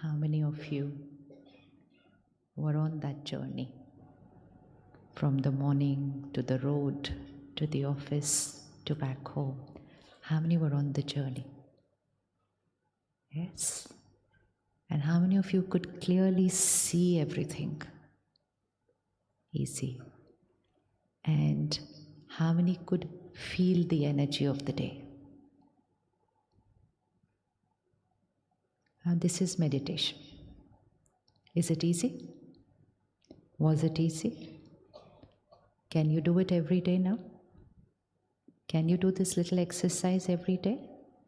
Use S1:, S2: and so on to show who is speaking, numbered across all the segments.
S1: How many of you were on that journey? From the morning to the road, to the office, to back home. How many were on the journey? Yes. And how many of you could clearly see everything? Easy. And how many could feel the energy of the day? Now this is meditation. Is it easy? Was it easy? Can you do it every day now? Can you do this little exercise every day?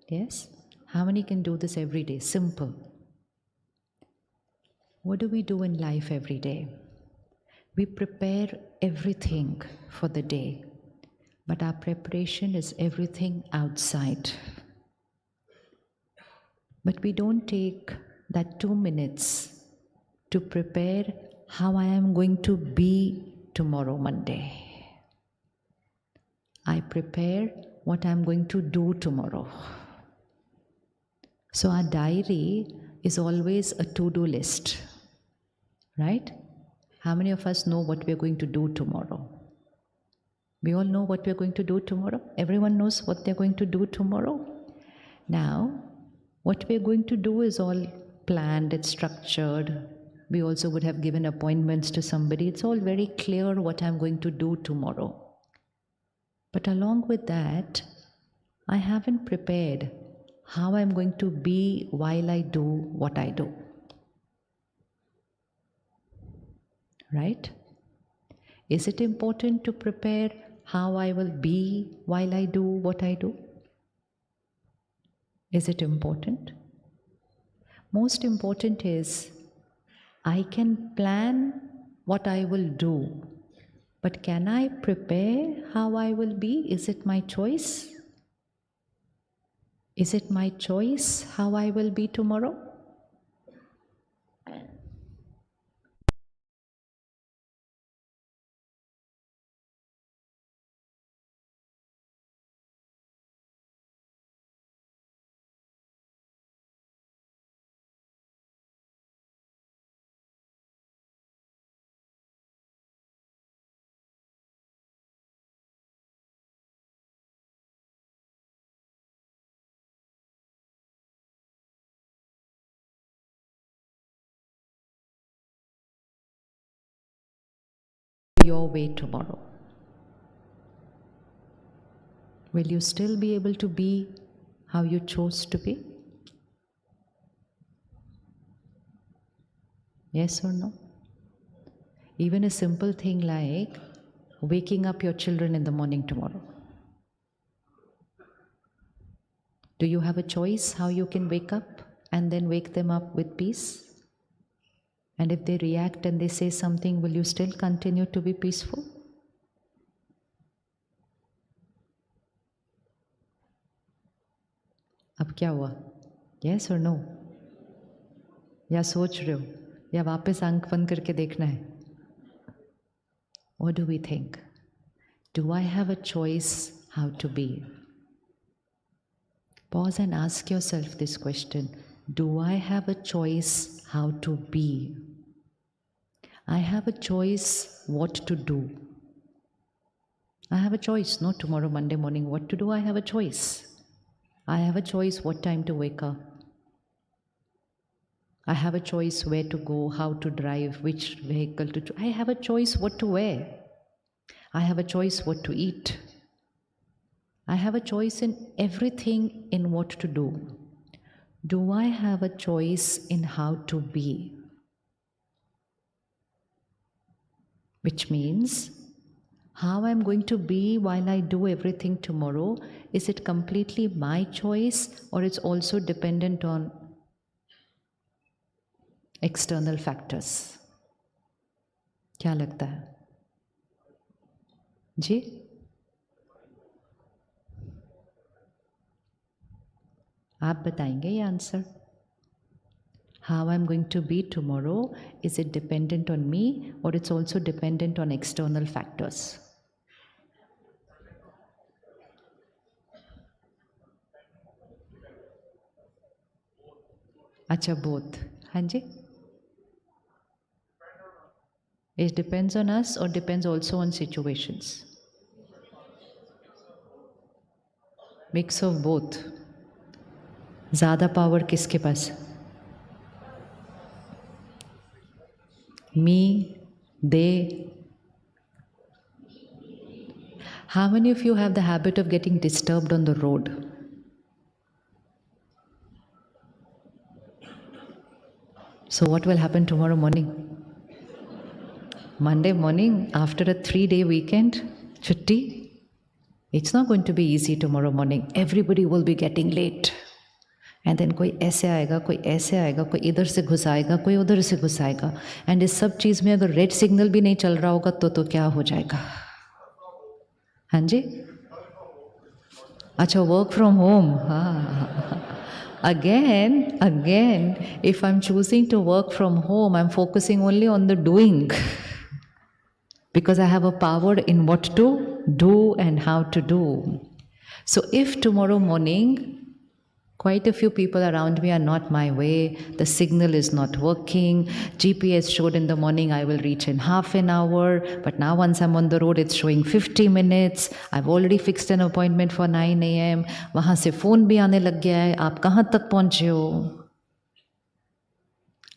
S1: Yes? How many can do this every day? Simple. What do we do in life every day? We prepare everything for the day, but our preparation is everything outside. But we don't take that 2 minutes to prepare how I am going to be tomorrow, Monday. I prepare what I am going to do tomorrow. So our diary is always a to-do list, right? How many of us know what we are going to do tomorrow? We all know what we are going to do tomorrow. Everyone knows what they are going to do tomorrow. Now, what we are going to do is all planned, it's structured. We also would have given appointments to somebody. It's all very clear what I'm going to do tomorrow. But along with that, I haven't prepared how I'm going to be while I do what I do. Right? Is it important to prepare how I will be while I do what I do? Is it important? Most important is I can plan what I will do, but can I prepare how I will be? Is it my choice? Is it my choice how I will be tomorrow? Your way tomorrow. Will you still be able to be how you chose to be? Yes or no? Even a simple thing like waking up your children in the morning tomorrow. Do you have a choice how you can wake up and then wake them up with peace? And if they react and they say something, will you still continue to be peaceful? अब क्या हुआ? Yes or no? या सोच रहे हो? या वापस आंख बंद करके देखना है? What do we think? Do I have a choice how to be? Pause and ask yourself this question. Do I have a choice how to be? I have a choice what to do. I have a choice, no, tomorrow, Monday morning, what to do? I have a choice. I have a choice what time to wake up. I have a choice where to go, how to drive, which vehicle to choose. I have a choice what to wear. I have a choice what to eat. I have a choice in everything in what to do. Do I have a choice in how to be? Which means, how I'm going to be while I do everything tomorrow, is it completely my choice or it's also dependent on external factors? क्या लगता है? जी? आप बताएंगे ये answer? How I'm going to be tomorrow, is it dependent on me or it's also dependent on external factors? अच्छा, both. हाँ जी, it depends on us or depends also on situations? Mix of both. ज़्यादा power किसके पास? Me, they. How many of you have the habit of getting disturbed on the road? So what will happen tomorrow morning? Monday morning, after a 3-day weekend, chutti? It's not going to be easy tomorrow morning. Everybody will be getting late. And then कोई ऐसे आएगा, कोई ऐसे आएगा, कोई इधर से घुसाएगा, कोई उधर से घुसाएगा. And इस सब चीज़ में अगर रेड सिग्नल भी नहीं चल रहा होगा तो क्या हो जाएगा? हाँ जी? अच्छा, वर्क फ्रॉम होम. हाँ. Again, if I'm choosing to work from home, I'm focusing only on the doing. Because I have a power in what to do and how to do. So if tomorrow morning, quite a few people around me are not my way, the signal is not working, GPS showed in the morning I will reach in half an hour, but now once I'm on the road it's showing 50 minutes, I've already fixed an appointment for 9 a.m, वहाँ से phone भी आने लग गया है, आप कहाँ तक पहुँचे हो?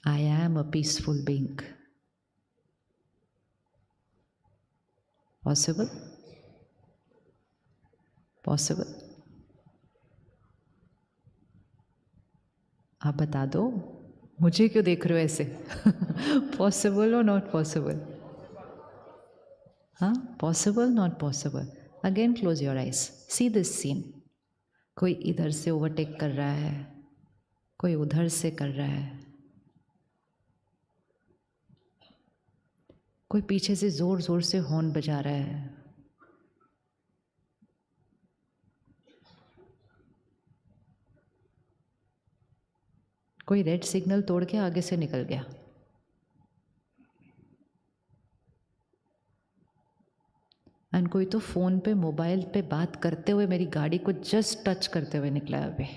S1: I am a peaceful being. Possible? Possible? आप बता दो, मुझे क्यों देख रहे हो ऐसे? Possible or not possible? हाँ, possible, not possible. Again, close your eyes. See this scene. कोई इधर से ओवरटेक कर रहा है, कोई उधर से कर रहा है, कोई पीछे से जोर जोर से हॉर्न बजा रहा है. कोई रेड सिग्नल तोड़ के आगे से निकल गया. एंड कोई तो फ़ोन पे मोबाइल पे बात करते हुए मेरी गाड़ी को जस्ट टच करते हुए निकला अभी.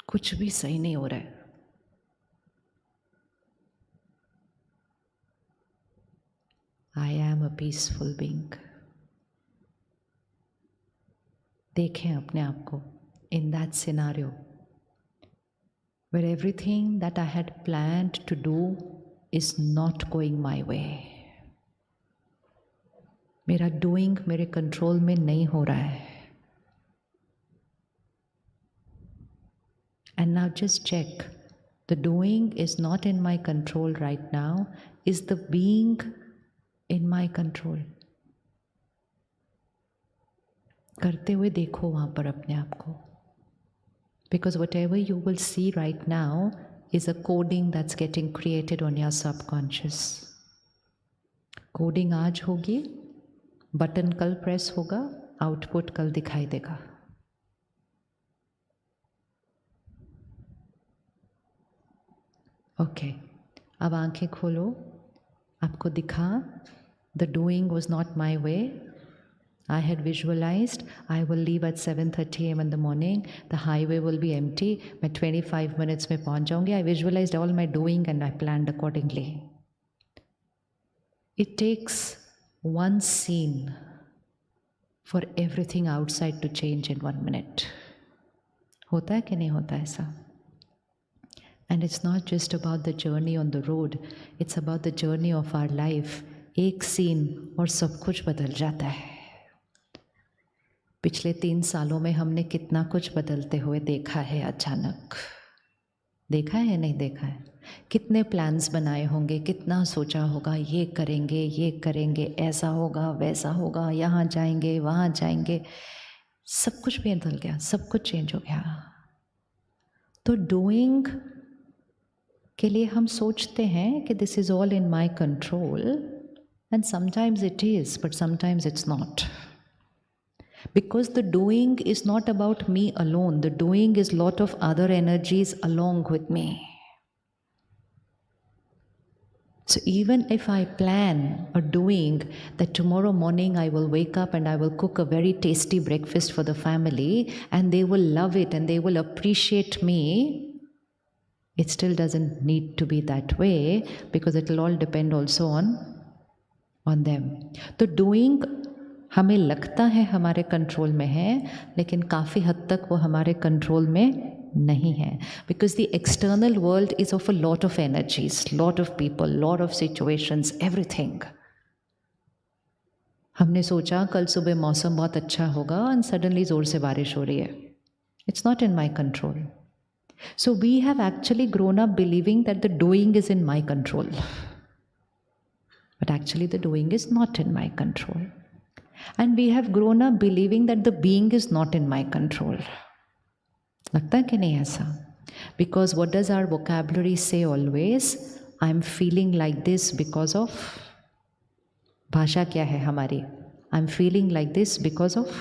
S1: कुछ भी सही नहीं हो रहा है. I am a peaceful being. देखें अपने आप को in that scenario where everything that I had planned to do is not going my way. मेरा doing मेरे कंट्रोल में नहीं हो रहा है. And now just check. The doing is not in my control right now. Is the being in my control? करते हुए देखो वहाँ पर अपने आप को. Because whatever you will see right now is a coding that's getting created on your subconscious. Coding आज होगी, बटन कल प्रेस होगा, आउटपुट कल दिखाई देगा. ओके, अब आंखें खोलो. आपको दिखा, the doing was not my way. I had visualized I will leave at 7:30 a.m. in the morning. The highway will be empty. मैं 25 minutes में पहुंच जाऊंगी. I visualized all my doing and I planned accordingly. It takes one scene for everything outside to change in 1 minute. होता है कि नहीं होता ऐसा? And it's not just about the journey on the road. It's about the journey of our life. एक scene और सब कुछ बदल जाता है. पिछले 3 सालों में हमने कितना कुछ बदलते हुए देखा है अचानक. देखा है या नहीं देखा है? कितने प्लान्स बनाए होंगे, कितना सोचा होगा, ये करेंगे, ऐसा होगा, वैसा होगा, यहाँ जाएंगे, वहाँ जाएंगे. सब कुछ बदल गया, सब कुछ चेंज हो गया. तो डूइंग के लिए हम सोचते हैं कि this is all in my control, and sometimes it is, but sometimes it's not. Because the doing is not about me alone. The doing is lot of other energies along with me. So even if I plan or doing that tomorrow morning I will wake up and I will cook a very tasty breakfast for the family and they will love it and they will appreciate me, it still doesn't need to be that way because it will all depend also on them. तो doing हमें लगता है हमारे control में है, लेकिन काफ़ी हद तक वो हमारे कंट्रोल में नहीं है, because the external world is of a lot of energies, lot of people, lot of situations, everything. हमने सोचा कल सुबह मौसम बहुत अच्छा होगा and suddenly ज़ोर से बारिश हो रही है. It's not in my control. So we have actually grown up believing that the doing is in my control. But actually the doing is not in my control. And we have grown up believing that the being is not in my control. लगता है कि नहीं ऐसा? Because what does our vocabulary say always? I'm feeling like this because of. भाषा क्या है हमारी? I'm feeling like this because of.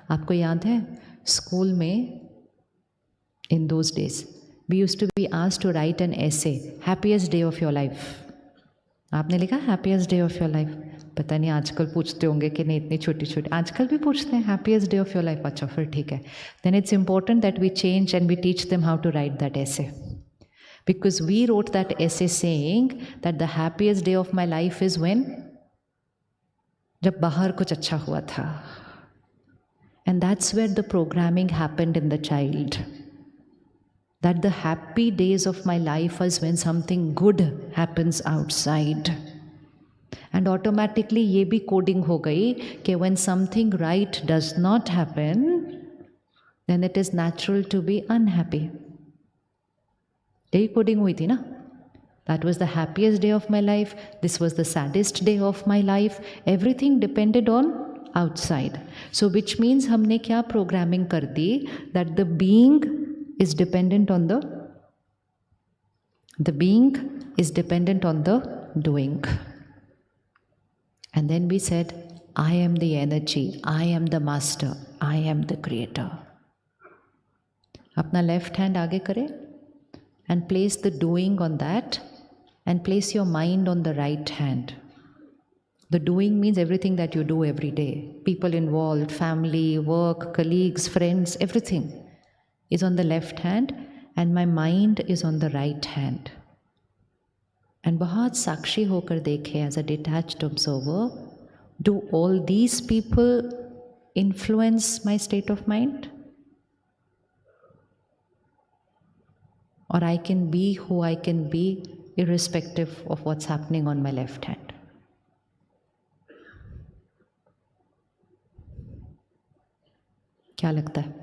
S1: आपको याद है स्कूल में in those days we used to be asked to write an essay, happiest day of your life. आपने लिखा happiest day of your life? पता नहीं आजकल पूछते होंगे कि नहीं, इतनी छोटी छोटी आजकल भी पूछते हैं happiest day of your life. अच्छा फिर ठीक है. Then it's important that we change and we teach them how to write that essay. Because we wrote that essay saying that the happiest day of my life is when जब बाहर कुछ अच्छा हुआ था. And that's where the programming happened in the child. That the happy days of my life is when something good happens outside. And automatically ये भी coding हो गई कि when something right does not happen, then it is natural to be unhappy. यही coding हुई थी ना? That was the happiest day of my life. This was the saddest day of my life. Everything depended on outside. So which means हमने क्या programming कर दी? That the being is dependent on the doing. And then we said, I am the energy, I am the master, I am the creator. अपना left hand आगे करें and place the doing on that and place your mind on the right hand. The doing means everything that you do every day. People involved, family, work, colleagues, friends, everything is on the left hand and my mind is on the right hand. And बहुत साक्षी होकर देखे as a detached observer, do all these people influence my state of mind? Or I can be who I can be irrespective of what's happening on my left hand. क्या लगता है?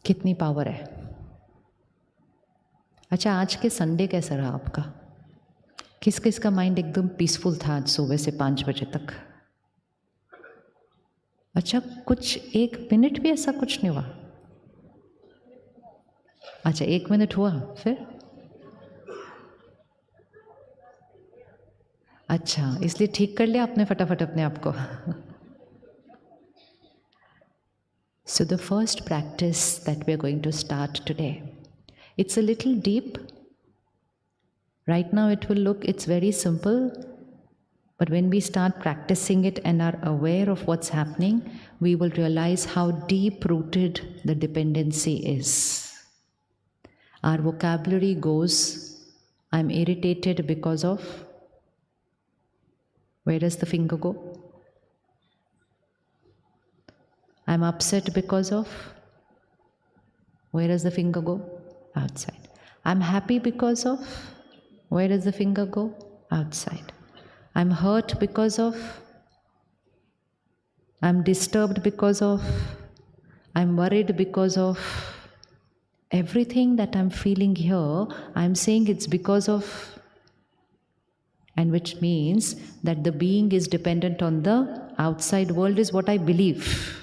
S1: कितनी power है? अच्छा, आज के संडे कैसा रहा आपका? किस किस का माइंड एकदम पीसफुल था आज सुबह से 5 बजे तक? अच्छा, कुछ 1 मिनट भी ऐसा कुछ नहीं हुआ? अच्छा, 1 मिनट हुआ फिर? अच्छा, इसलिए ठीक कर लिया आपने फटाफट अपने आप को. So the first practice that we are going to start today, it's a little deep. Right now it will look, it's very simple, but when we start practicing it and are aware of what's happening, we will realize how deep-rooted the dependency is. Our vocabulary goes, I'm irritated because of, where does the finger go? I'm upset because of, where does the finger go? Outside. I'm happy because of, where does the finger go? Outside. I'm hurt because of, I'm disturbed because of, I'm worried because of. Everything that I'm feeling here, I'm saying it's because of, and which means that the being is dependent on the outside world is what I believe.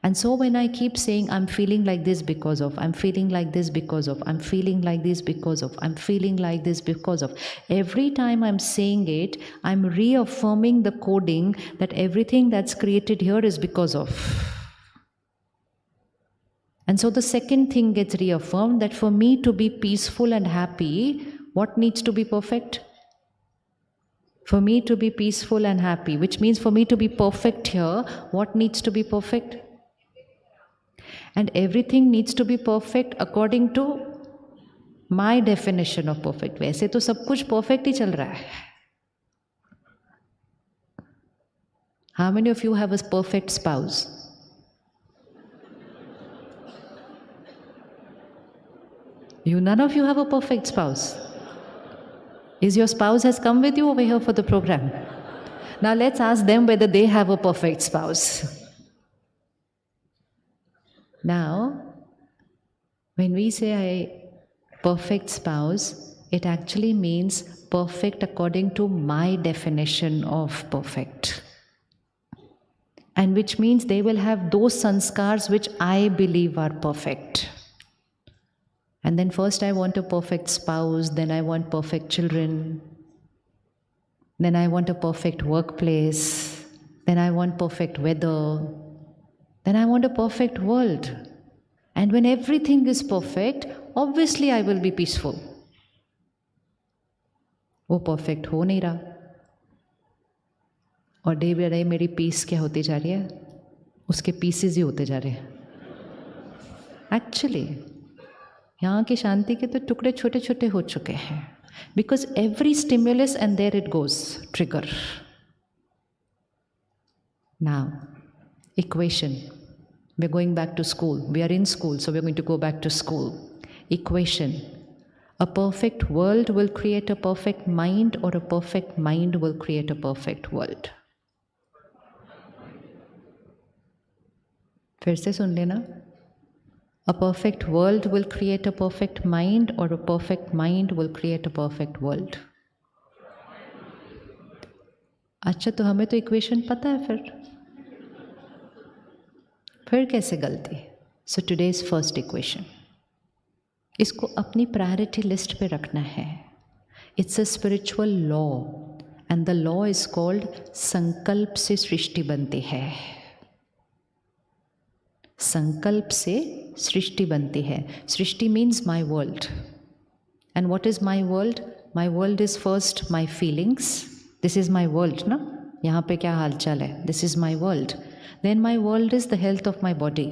S1: And so when I keep saying, I'm feeling like this because of, I'm feeling like this because of, I'm feeling like this because of, I'm feeling like this because of, every time I'm saying it, I'm reaffirming the coding that everything that's created here is because of. And so the second thing gets reaffirmed, that for me to be peaceful and happy, what needs to be perfect? For me to be peaceful and happy, which means for me to be perfect here, what needs to be perfect? And everything needs to be perfect according to my definition of perfect. वैसे तो सब कुछ perfect ही चल रहा है. How many of you have a perfect spouse? None of you have a perfect spouse. Is your spouse has come with you over here for the program? Now let's ask them whether they have a perfect spouse. Now, when we say perfect spouse, it actually means perfect according to my definition of perfect. And which means they will have those sanskars which I believe are perfect. And then first I want a perfect spouse, then I want perfect children, then I want a perfect workplace, then I want perfect weather, then I want a perfect world. And when everything is perfect, obviously I will be peaceful. वो perfect हो नहीं रहा. और day by day मेरी piece क्या होती जा रही है? उसके पीसेस ही होते जा रहे हैं. एक्चुअली यहाँ की शांति के तो टुकड़े छोटे छोटे हो चुके हैं. Because every stimulus and there it goes trigger. Now equation. We're going back to school. We are in school, so we're going to go back to school. Equation. A perfect world will create a perfect mind, or a perfect mind will create a perfect world. फिर से सुन लेना. A perfect world will create a perfect mind, or a perfect mind will create a perfect world. अच्छा, तो हमें तो equation पता है. फिर कैसे गलती? So today's first equation. इसको अपनी प्रायोरिटी लिस्ट पे रखना है. It's a spiritual law, and the law is called संकल्प से सृष्टि बनती है. संकल्प से सृष्टि बनती है. Srishti means my world. And what is my world? My world is first my feelings. This is my world ना. यहाँ पे क्या हाल चाल है? This is my world. Then my world is the health of my body.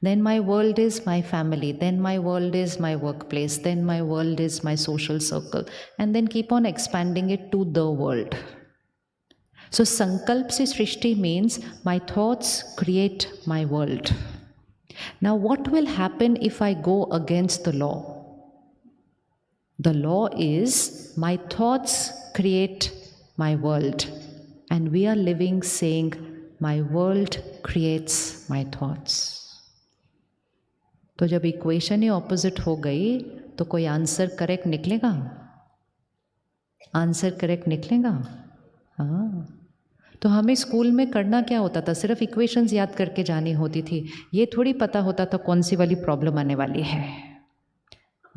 S1: Then my world is my family. Then my world is my workplace. Then my world is my social circle. And then keep on expanding it to the world. So Sankalp se Srishti means my thoughts create my world. Now what will happen if I go against the law? The law is my thoughts create my world. And we are living saying, my world creates my thoughts. तो जब equation ही opposite हो गई तो कोई answer correct निकलेगा? Answer correct निकलेगा? हाँ. तो हमें स्कूल में करना क्या होता था? सिर्फ इक्वेशंस याद करके जानी होती थी. ये थोड़ी पता होता था कौन सी वाली प्रॉब्लम आने वाली है.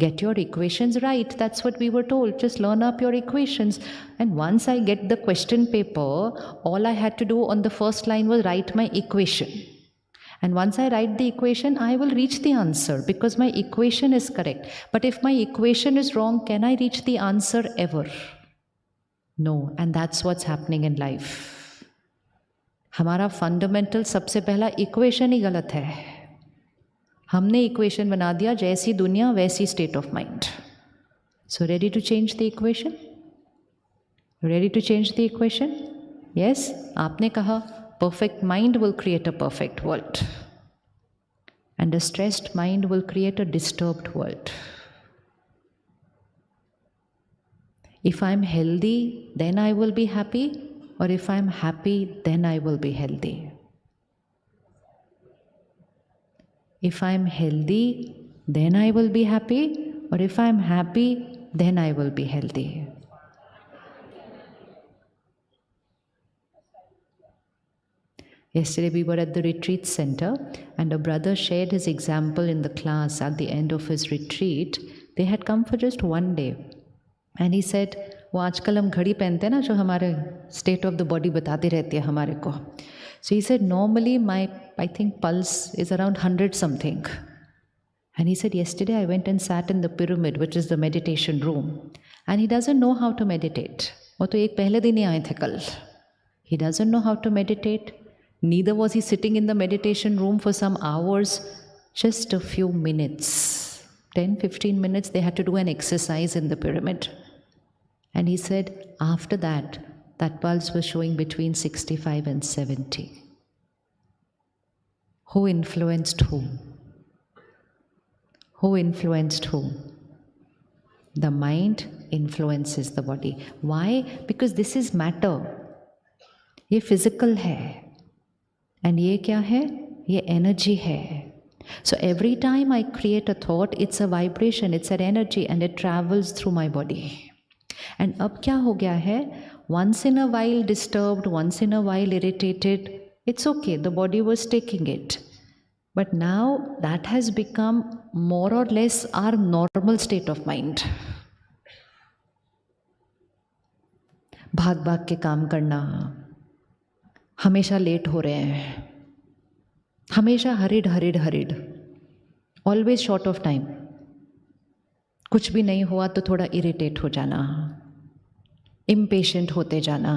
S1: Get your equations right. That's what we were told. Just learn up your equations. And once I get the question paper, all I had to do on the first line was write my equation. And once I write the equation, I will reach the answer because my equation is correct. But if my equation is wrong, can I reach the answer ever? No. And that's what's happening in life. हमारा fundamental सबसे पहला equation ही गलत है. हमने equation बना दिया, जैसी दुनिया वैसी state of mind. So ready to change the equation? Ready to change the equation? Yes. आपने कहा perfect mind will create a perfect world, and a stressed mind will create a disturbed world. If I am healthy then I will be happy, और if I am happy then I will be healthy. If I am healthy, then I will be happy, or if I am happy, then I will be healthy. Yesterday we were at the retreat center, and a brother shared his example in the class at the end of his retreat. They had come for just one day, and he said, वो आजकल हम घड़ी पहनते हैं ना, जो हमारे state of the body बताती रहती है हमारे को. So he said, normally my, I think, pulse is around 100 something. And he said, yesterday I went and sat in the pyramid, which is the meditation room. And he doesn't know how to meditate. वो तो एक पहले दिन ही आए थे कल. He doesn't know how to meditate. Neither was he sitting in the meditation room for some hours. Just a few minutes. 10-15 minutes they had to do an exercise in the pyramid. And he said, after that, that pulse was showing between 65 and 70. Who influenced whom? Who influenced whom? The mind influences the body. Why? Because this is matter. ये physical है. And ये क्या है? ये energy है. So every time I create a thought, it's a vibration, it's an energy and it travels through my body. And अब क्या हो गया है? Once in a while disturbed, once in a while irritated, it's okay, the body was taking it. But now that has become more or less our normal state of mind. भाग भाग के काम करना, हमेशा लेट हो रहे हैं, हमेशा horrid, always short of time, कुछ भी नहीं हुआ तो थोड़ा इरिटेट हो जाना, इम्पेशेंट होते जाना.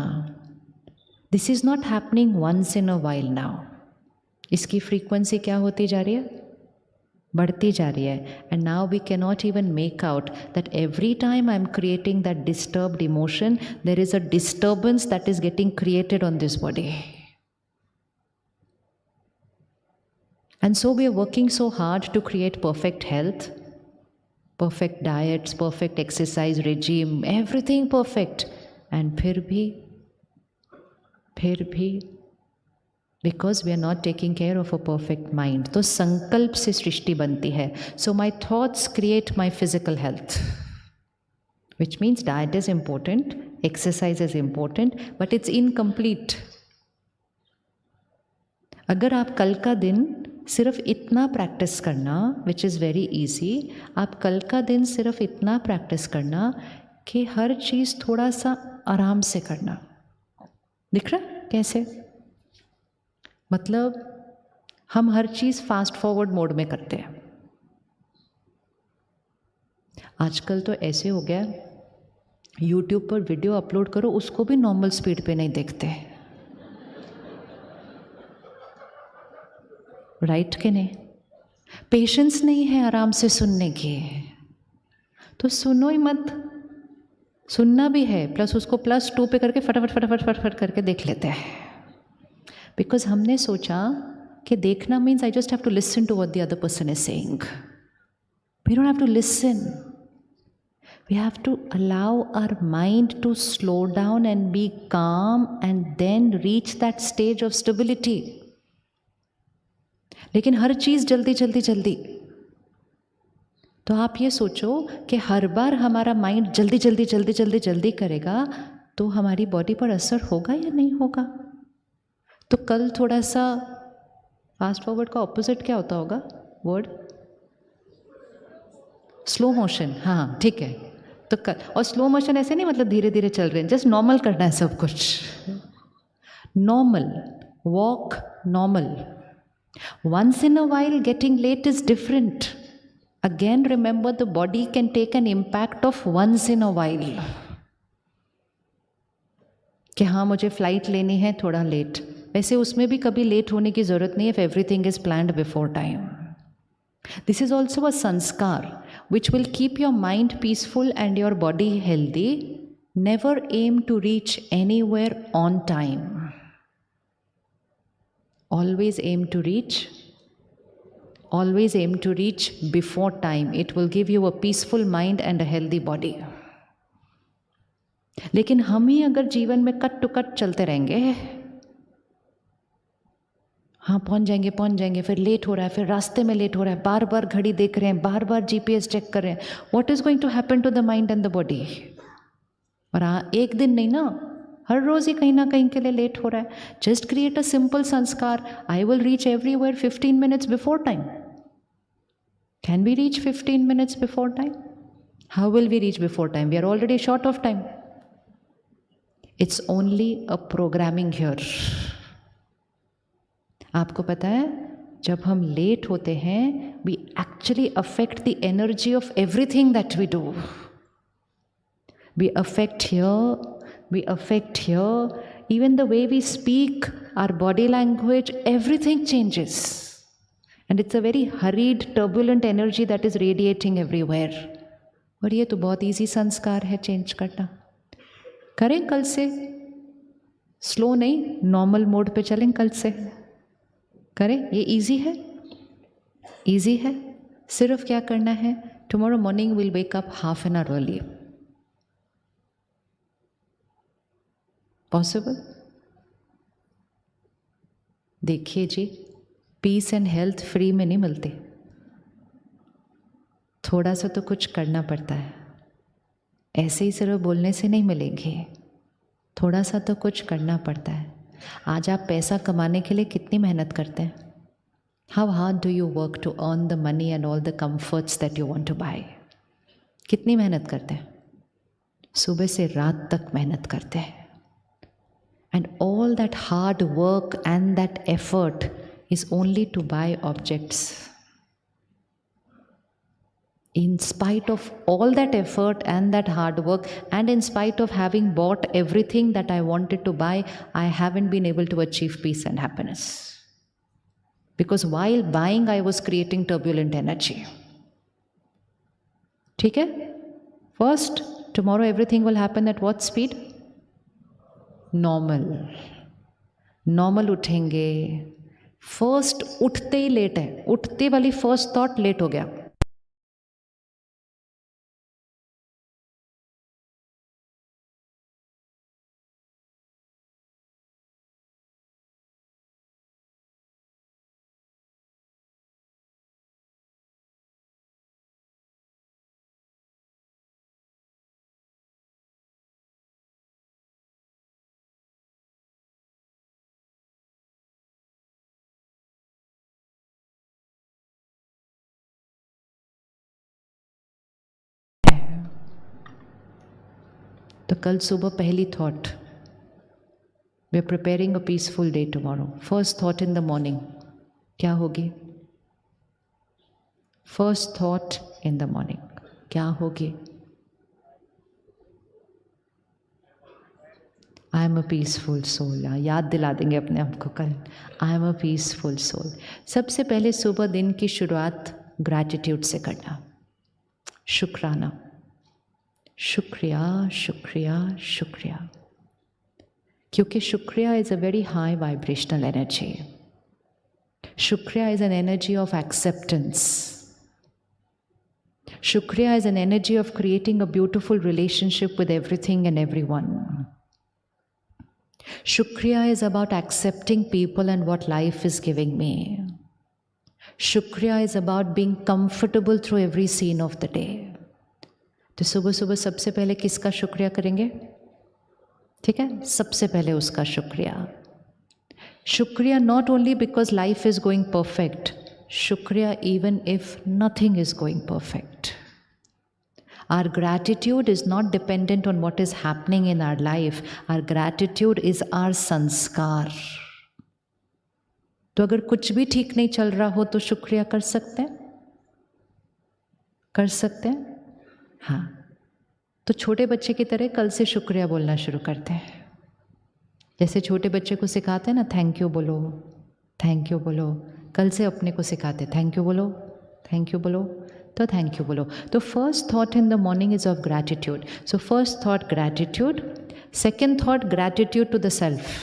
S1: This is not happening once in a while now. इसकी फ्रीक्वेंसी क्या होती जा रही है? बढ़ती जा रही है. And now we can not even make out that every time I am creating that disturbed emotion, there is a disturbance that is getting created on this body. And so we are working so hard to create perfect health, perfect diets, perfect exercise regime, everything perfect. And फिर भी, because we are not taking care of a perfect mind. तो संकल्प से सृष्टि बनती है. So my thoughts create my physical health. Which means diet is important, exercise is important, but it's incomplete. अगर आप कल का दिन सिर्फ इतना प्रैक्टिस करना, विच इज़ वेरी ईजी, आप कल का दिन सिर्फ इतना प्रैक्टिस करना कि हर चीज़ थोड़ा सा आराम से करना. दिख रहा है कैसे? मतलब हम हर चीज़ फास्ट फॉरवर्ड मोड में करते हैं. आजकल तो ऐसे हो गया, यूट्यूब पर वीडियो अपलोड करो उसको भी नॉर्मल स्पीड पे नहीं देखते. राइट के नहीं? पेशेंस नहीं है आराम से सुनने की, तो सुनो ही मत. सुनना भी है प्लस उसको +2 पे करके फटाफट करके देख लेते हैं. बिकॉज हमने सोचा कि देखना means I just have to listen to what the other person is saying. We don't have to listen. We have to allow our mind to slow down and be calm and then reach that stage of stability. लेकिन हर चीज़ जल्दी, तो आप ये सोचो कि हर बार हमारा mind जल्दी करेगा तो हमारी बॉडी पर असर होगा या नहीं होगा? तो कल थोड़ा सा फास्ट फॉरवर्ड का ऑपोजिट क्या होता होगा वर्ड? Slow motion. हाँ ठीक है. तो कल, और स्लो मोशन ऐसे नहीं मतलब धीरे धीरे चल रहे हैं, जस्ट नॉर्मल करना है सब कुछ. Normal walk, normal. Once in a while getting late is different. Again remember the body can take an impact of once in a while. कि हाँ मुझे फ्लाइट लेनी है थोड़ा लेट, वैसे उसमें भी कभी लेट होने की ज़रूरत नहीं है if everything is planned before time. This is also a sanskar which will keep your mind peaceful and your body healthy. Never aim to reach anywhere on time. Always aim to reach before time. It will give you a peaceful mind and a healthy body. लेकिन हम ही अगर जीवन में cut to cut चलते रहेंगे, हाँ पहुंच जाएंगे, फिर लेट हो रहा है, फिर रास्ते में लेट हो रहा है, बार बार घड़ी देख रहे हैं, बार बार GPS चेक कर रहे हैं, what is going to happen to the mind and the body? और हाँ एक दिन नहीं ना, हर रोज़ ही कहीं ना कहीं के लिए लेट हो रहा है. Just create a simple sanskar. I will reach everywhere 15 minutes before time. Can we reach 15 minutes before time? How will we reach before time? We are already short of time. It's only a programming here. आपको पता है जब हम late होते हैं, we actually affect the energy of everything that we do. We affect here, even the way we speak, our body language, everything changes. And it's a very hurried, turbulent energy that is radiating everywhere. और ये तो बहुत easy संस्कार है change करना. करें कल से, स्लो नहीं, नॉर्मल मोड पे चलें कल से. करें, ये इजी है, इजी है. सिर्फ क्या करना है, tomorrow morning will wake up half an hour early. Possible? देखिए जी, पीस एंड हेल्थ फ्री में नहीं मिलते. थोड़ा सा तो कुछ करना पड़ता है. ऐसे ही सिर्फ बोलने से नहीं मिलेंगे, थोड़ा सा तो कुछ करना पड़ता है. आज आप पैसा कमाने के लिए कितनी मेहनत करते हैं? How hard do you work to earn the money and all the comforts that you want to buy? कितनी मेहनत करते हैं? सुबह से रात तक मेहनत करते हैं. And all that hard work and that effort is only to buy objects. In spite of all that effort and that hard work, and in spite of having bought everything that I wanted to buy, I haven't been able to achieve peace and happiness. Because while buying, I was creating turbulent energy. ठीक है? First, tomorrow everything will happen at what speed? Normal. Normal उठेंगे. First उठते ही late है. उठते वाली first thought late हो गया. तो कल सुबह पहली thought, we are preparing a peaceful day tomorrow. First thought in the morning क्या होगी? First thought in the morning क्या होगी? I am a peaceful soul. याद दिला देंगे अपने आप को कल. I am a peaceful soul. सबसे पहले सुबह दिन की शुरुआत ग्रैटिट्यूड से करना. शुक्राना. शुक्रिया, शुक्रिया, शुक्रिया. क्योंकि shukriya is a very high vibrational energy. Shukriya is an energy of acceptance. Shukriya is an energy of creating a beautiful relationship with everything and everyone. Shukriya is about accepting people and what life is giving me. Shukriya is about being comfortable through every scene of the day. तो सुबह सुबह सबसे पहले किसका शुक्रिया करेंगे? ठीक है, सबसे पहले उसका शुक्रिया. Shukriya not only because life is going perfect. Shukriya even if nothing is going perfect. Our gratitude is not dependent on what is happening in our life. Our gratitude is our sanskar. तो अगर कुछ भी ठीक नहीं चल रहा हो तो शुक्रिया कर सकते हैं, कर सकते हैं. हाँ, तो छोटे बच्चे की तरह कल से शुक्रिया बोलना शुरू करते हैं. जैसे छोटे बच्चे को सिखाते हैं ना, थैंक यू बोलो, थैंक यू बोलो. कल से अपने को सिखाते, थैंक यू बोलो, थैंक यू बोलो. तो थैंक यू बोलो. तो first thought in the morning is of gratitude. So first thought gratitude. Second thought gratitude to the self.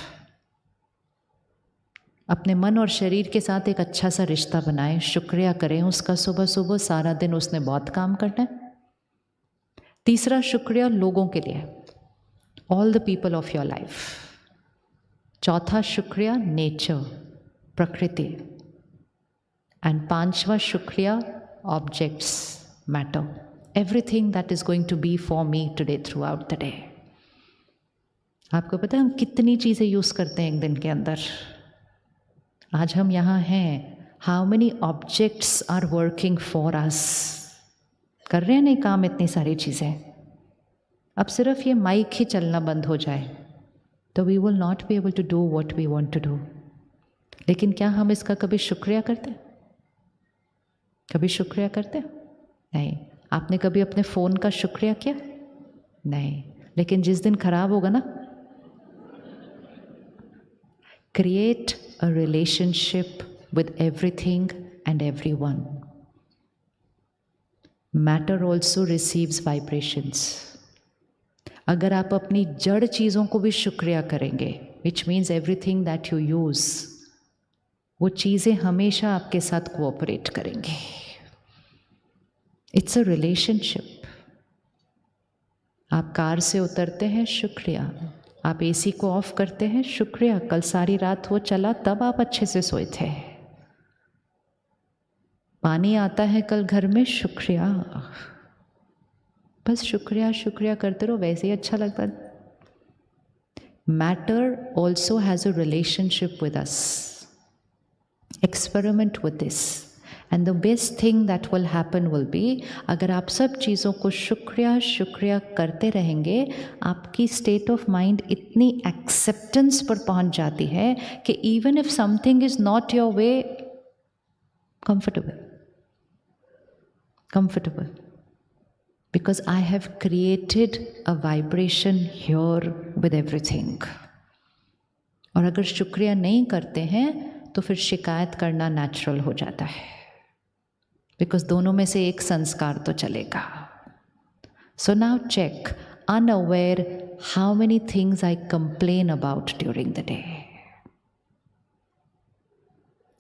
S1: अपने मन और शरीर के साथ एक अच्छा सा रिश्ता बनाएं. शुक्रिया करें उसका सुबह सुबह. सारा दिन उसने बहुत काम करना है. तीसरा शुक्रिया लोगों के लिए, all the people of your life. चौथा शुक्रिया नेचर, प्रकृति. एंड पांचवा शुक्रिया objects, matter. Everything that is going to be for me today throughout the day. आपको पता है हम कितनी चीज़ें यूज़ करते हैं एक दिन के अंदर? आज हम यहाँ हैं. How many objects are working for us? कर रहे हैं नहीं काम इतनी सारी चीज़ें. अब सिर्फ ये माइक ही चलना बंद हो जाए तो we will not be able to do what we want to do. लेकिन क्या हम इसका कभी शुक्रिया करते? कभी शुक्रिया करते? नहीं। आपने कभी अपने फ़ोन का शुक्रिया किया? नहीं। लेकिन जिस दिन खराब होगा ना, create a relationship with everything and everyone. Matter also receives vibrations. अगर आप अपनी जड़ चीज़ों को भी शुक्रिया करेंगे, which means everything that you use, वो चीज़ें हमेशा आपके साथ कोऑपरेट करेंगे. It's a relationship. आप कार से उतरते हैं, शुक्रिया. आप एसी को ऑफ करते हैं, शुक्रिया, कल सारी रात वो चला तब आप अच्छे से सोए थे. पानी आता है कल घर में, शुक्रिया. बस शुक्रिया शुक्रिया करते रहो, वैसे ही अच्छा लगता है. Matter also has a relationship with us. Experiment with this and the best thing that will happen will be, अगर आप सब चीज़ों को शुक्रिया शुक्रिया करते रहेंगे, आपकी स्टेट ऑफ माइंड इतनी एक्सेप्टेंस पर पहुंच जाती है कि even if something is not your way, comfortable. Because I have created a vibration here with everything. और अगर शुक्रिया नहीं करते हैं तो फिर शिकायत करना नेचुरल हो जाता है, बिकॉज दोनों में से एक संस्कार तो चलेगा. So now check, unaware, how many things I complain about during the day.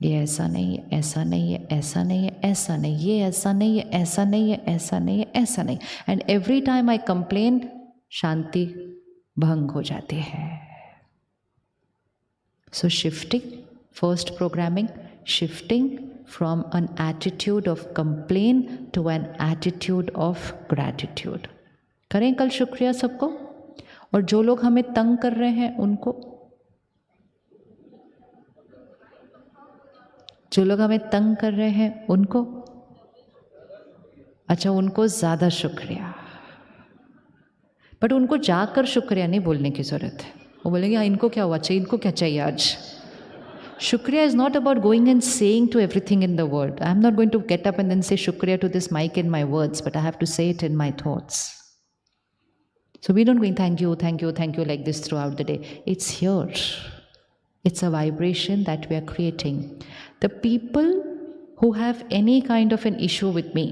S1: ये ऐसा नहीं है, ऐसा नहीं है, ऐसा नहीं है, ऐसा नहीं, ये ऐसा नहीं है, ऐसा नहीं है, ऐसा नहीं है, ऐसा नहीं. And every time I complain, शांति भंग हो जाती है. So shifting, first programming, shifting from an attitude of complain to an attitude of gratitude. करें कल शुक्रिया सबको, और जो लोग हमें तंग कर रहे हैं उनको, जो लोग हमें तंग कर रहे हैं उनको, अच्छा उनको ज़्यादा शुक्रिया. बट उनको जाकर शुक्रिया नहीं बोलने की ज़रूरत है. वो बोलेंगे हाँ इनको क्या हुआ, चाहिए इनको क्या चाहिए आज. शुक्रिया is not about going and saying to everything in the world. I am not going to get up and then say शुक्रिया to this mic in my words, but I have to say it in my thoughts. So we don't going thank you, thank you, thank you like this throughout the day. It's here. It's a vibration that we are creating. The people who have any kind of an issue with me,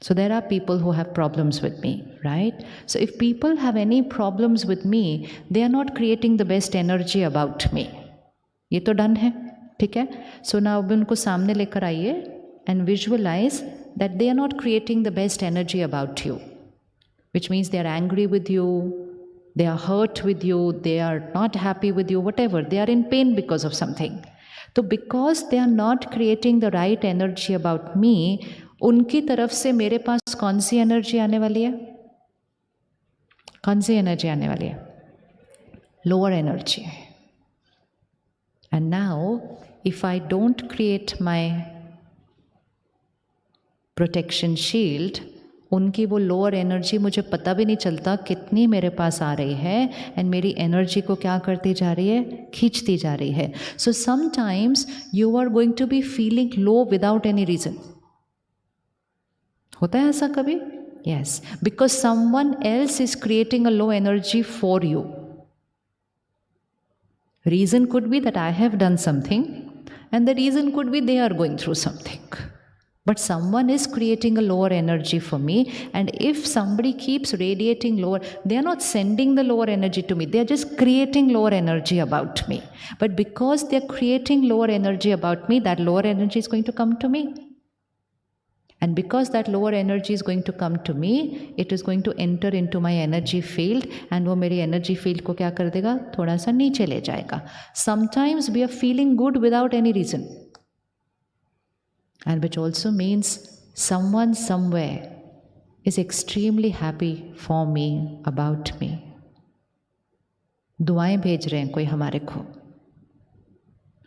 S1: so there are people who have problems with me, right? So if people have any problems with me, they are not creating the best energy about me. ये तो done है, ठीक है. So now अब उनको सामने लेकर आइए and visualize that they are not creating the best energy about you, which means they are angry with you, they are hurt with you, they are not happy with you, whatever, they are in pain because of something. So because they are not creating the right energy about me, उनकी तरफ से मेरे पास कौन सी energy आने वाली है, कौन सी energy आने वाली है, lower energy. And now if I don't create my protection shield, उनकी वो लोअर एनर्जी मुझे पता भी नहीं चलता कितनी मेरे पास आ रही है, एंड मेरी एनर्जी को क्या करती जा रही है, खींचती जा रही है. So sometimes you are going to be feeling low without any reason. होता है ऐसा कभी? Yes, because someone else is creating a low energy for you. Reason could be that I have done something, and the reason could be they are going through something. But someone is creating a lower energy for me, and if somebody keeps radiating lower, they are not sending the lower energy to me, they are just creating lower energy about me. But because they are creating lower energy about me, that lower energy is going to come to me. And because that lower energy is going to come to me, it is going to enter into my energy field, and वो मेरी energy field को क्या कर देगा, थोड़ा सा नीचे ले जाएगा. Sometimes we are feeling good without any reason. And which also means someone somewhere is extremely happy for me, about me. दुआएं भेज रहे हैं कोई हमारे को,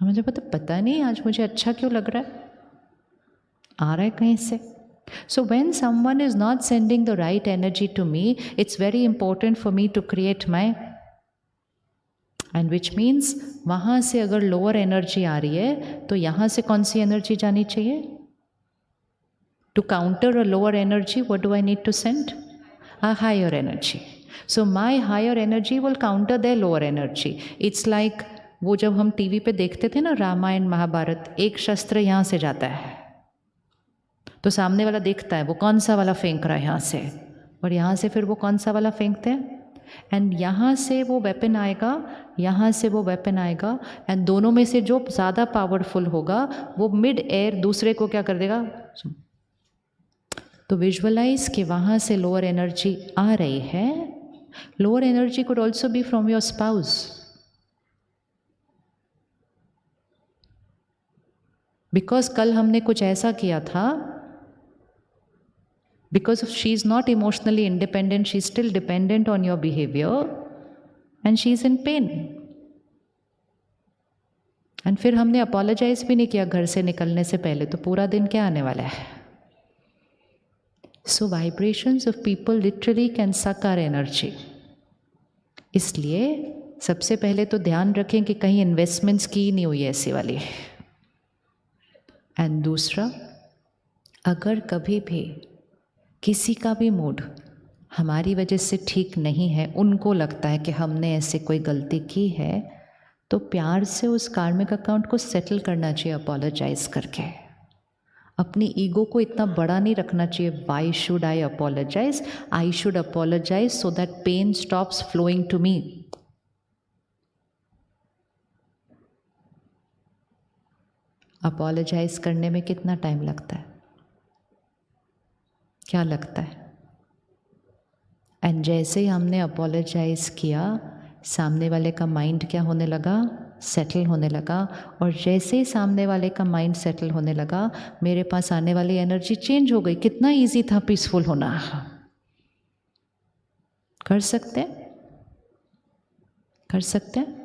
S1: मुझे पता नहीं आज मुझे अच्छा क्यों लग रहा है, आ रहा है कहीं से. So when someone is not sending the right energy to me, it's very important for me to create my and which means वहाँ से अगर लोअर एनर्जी आ रही है तो यहाँ से कौन सी एनर्जी जानी चाहिए? To counter a lower energy what do I need to send? A higher energy. So my higher energy will counter their lower energy. It's like वो जब हम टीवी पे देखते थे ना रामायण महाभारत, एक शस्त्र यहाँ से जाता है तो सामने वाला देखता है वो कौन सा वाला फेंक रहा है यहाँ से, और यहाँ से फिर वो कौन सा वाला फेंकते हैं, एंड यहाँ से वो वेपन आएगा, यहाँ से वो वेपन आएगा, एंड दोनों में से जो ज़्यादा पावरफुल होगा वो मिड एयर दूसरे को क्या कर देगा. तो विजुअलाइज कि वहाँ से लोअर एनर्जी आ रही है. Lower energy could also be from your spouse, because कल हमने कुछ ऐसा किया था, because she is not emotionally independent, she is still dependent on your behavior and she is in pain. and फिर हमने अपोलोजाइज भी नहीं किया घर से निकलने से पहले, तो पूरा दिन क्या आने वाला है. So vibrations of people literally can suck our energy. इसलिए सबसे पहले तो ध्यान रखें कि कहीं इन्वेस्टमेंट्स की नहीं हुई ऐसी वाली. एंड दूसरा, अगर कभी भी किसी का भी मूड हमारी वजह से ठीक नहीं है, उनको लगता है कि हमने ऐसे कोई गलती की है, तो प्यार से उस कार्मिक अकाउंट को सेटल करना चाहिए अपोलोजाइज करके. अपनी ईगो को इतना बड़ा नहीं रखना चाहिए. Why should I apologise? I should apologise so that pain stops flowing to me. Apologise करने में कितना टाइम लगता है? क्या लगता है? एंड जैसे ही हमने अपोलोजाइज किया, सामने वाले का माइंड क्या होने लगा? सेटल होने लगा. और जैसे ही सामने वाले का माइंड सेटल होने लगा, मेरे पास आने वाली एनर्जी चेंज हो गई. कितना इजी था पीसफुल होना. कर सकते हैं? कर सकते हैं?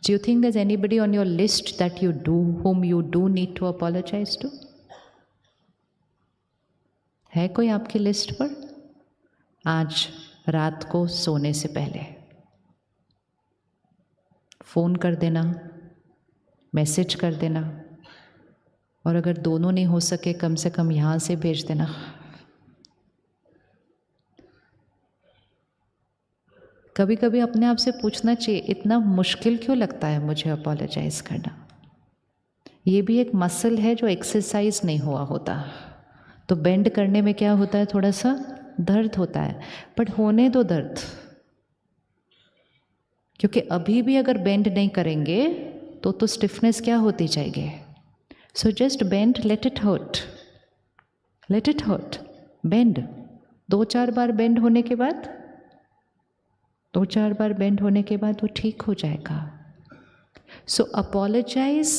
S1: Do you think there is anybody on your list that you do, whom you do need to apologize to? है कोई आपकी लिस्ट पर? आज रात को सोने से पहले फ़ोन कर देना, मैसेज कर देना, और अगर दोनों नहीं हो सके कम से कम यहाँ से भेज देना. कभी कभी अपने आप से पूछना चाहिए, इतना मुश्किल क्यों लगता है मुझे अपोलोजाइज करना? ये भी एक मसल है जो एक्सरसाइज नहीं हुआ होता. तो बेंड करने में क्या होता है? थोड़ा सा दर्द होता है, बट होने दो दर्द, क्योंकि अभी भी अगर बेंड नहीं करेंगे तो स्टिफनेस क्या होती जाएगी. So just bend, let it hurt, let it hurt. Bend 2-4 बार बेंड होने के बाद, 2-4 बार बेंड होने के बाद वो ठीक हो जाएगा. सो apologise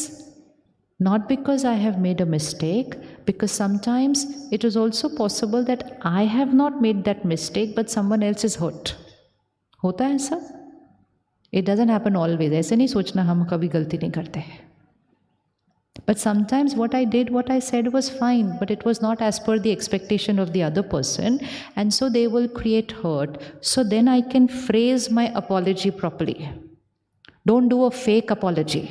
S1: not because I have made a mistake, because sometimes it is also possible that I have not made that mistake but someone else is hurt. होता है ऐसा? It doesn't happen always. ऐसे नहीं सोचना हम कभी गलती नहीं करते. But sometimes what I did, what I said was fine, but it was not as per the expectation of the other person, and so they will create hurt. So then I can phrase my apology properly. Don't do a fake apology.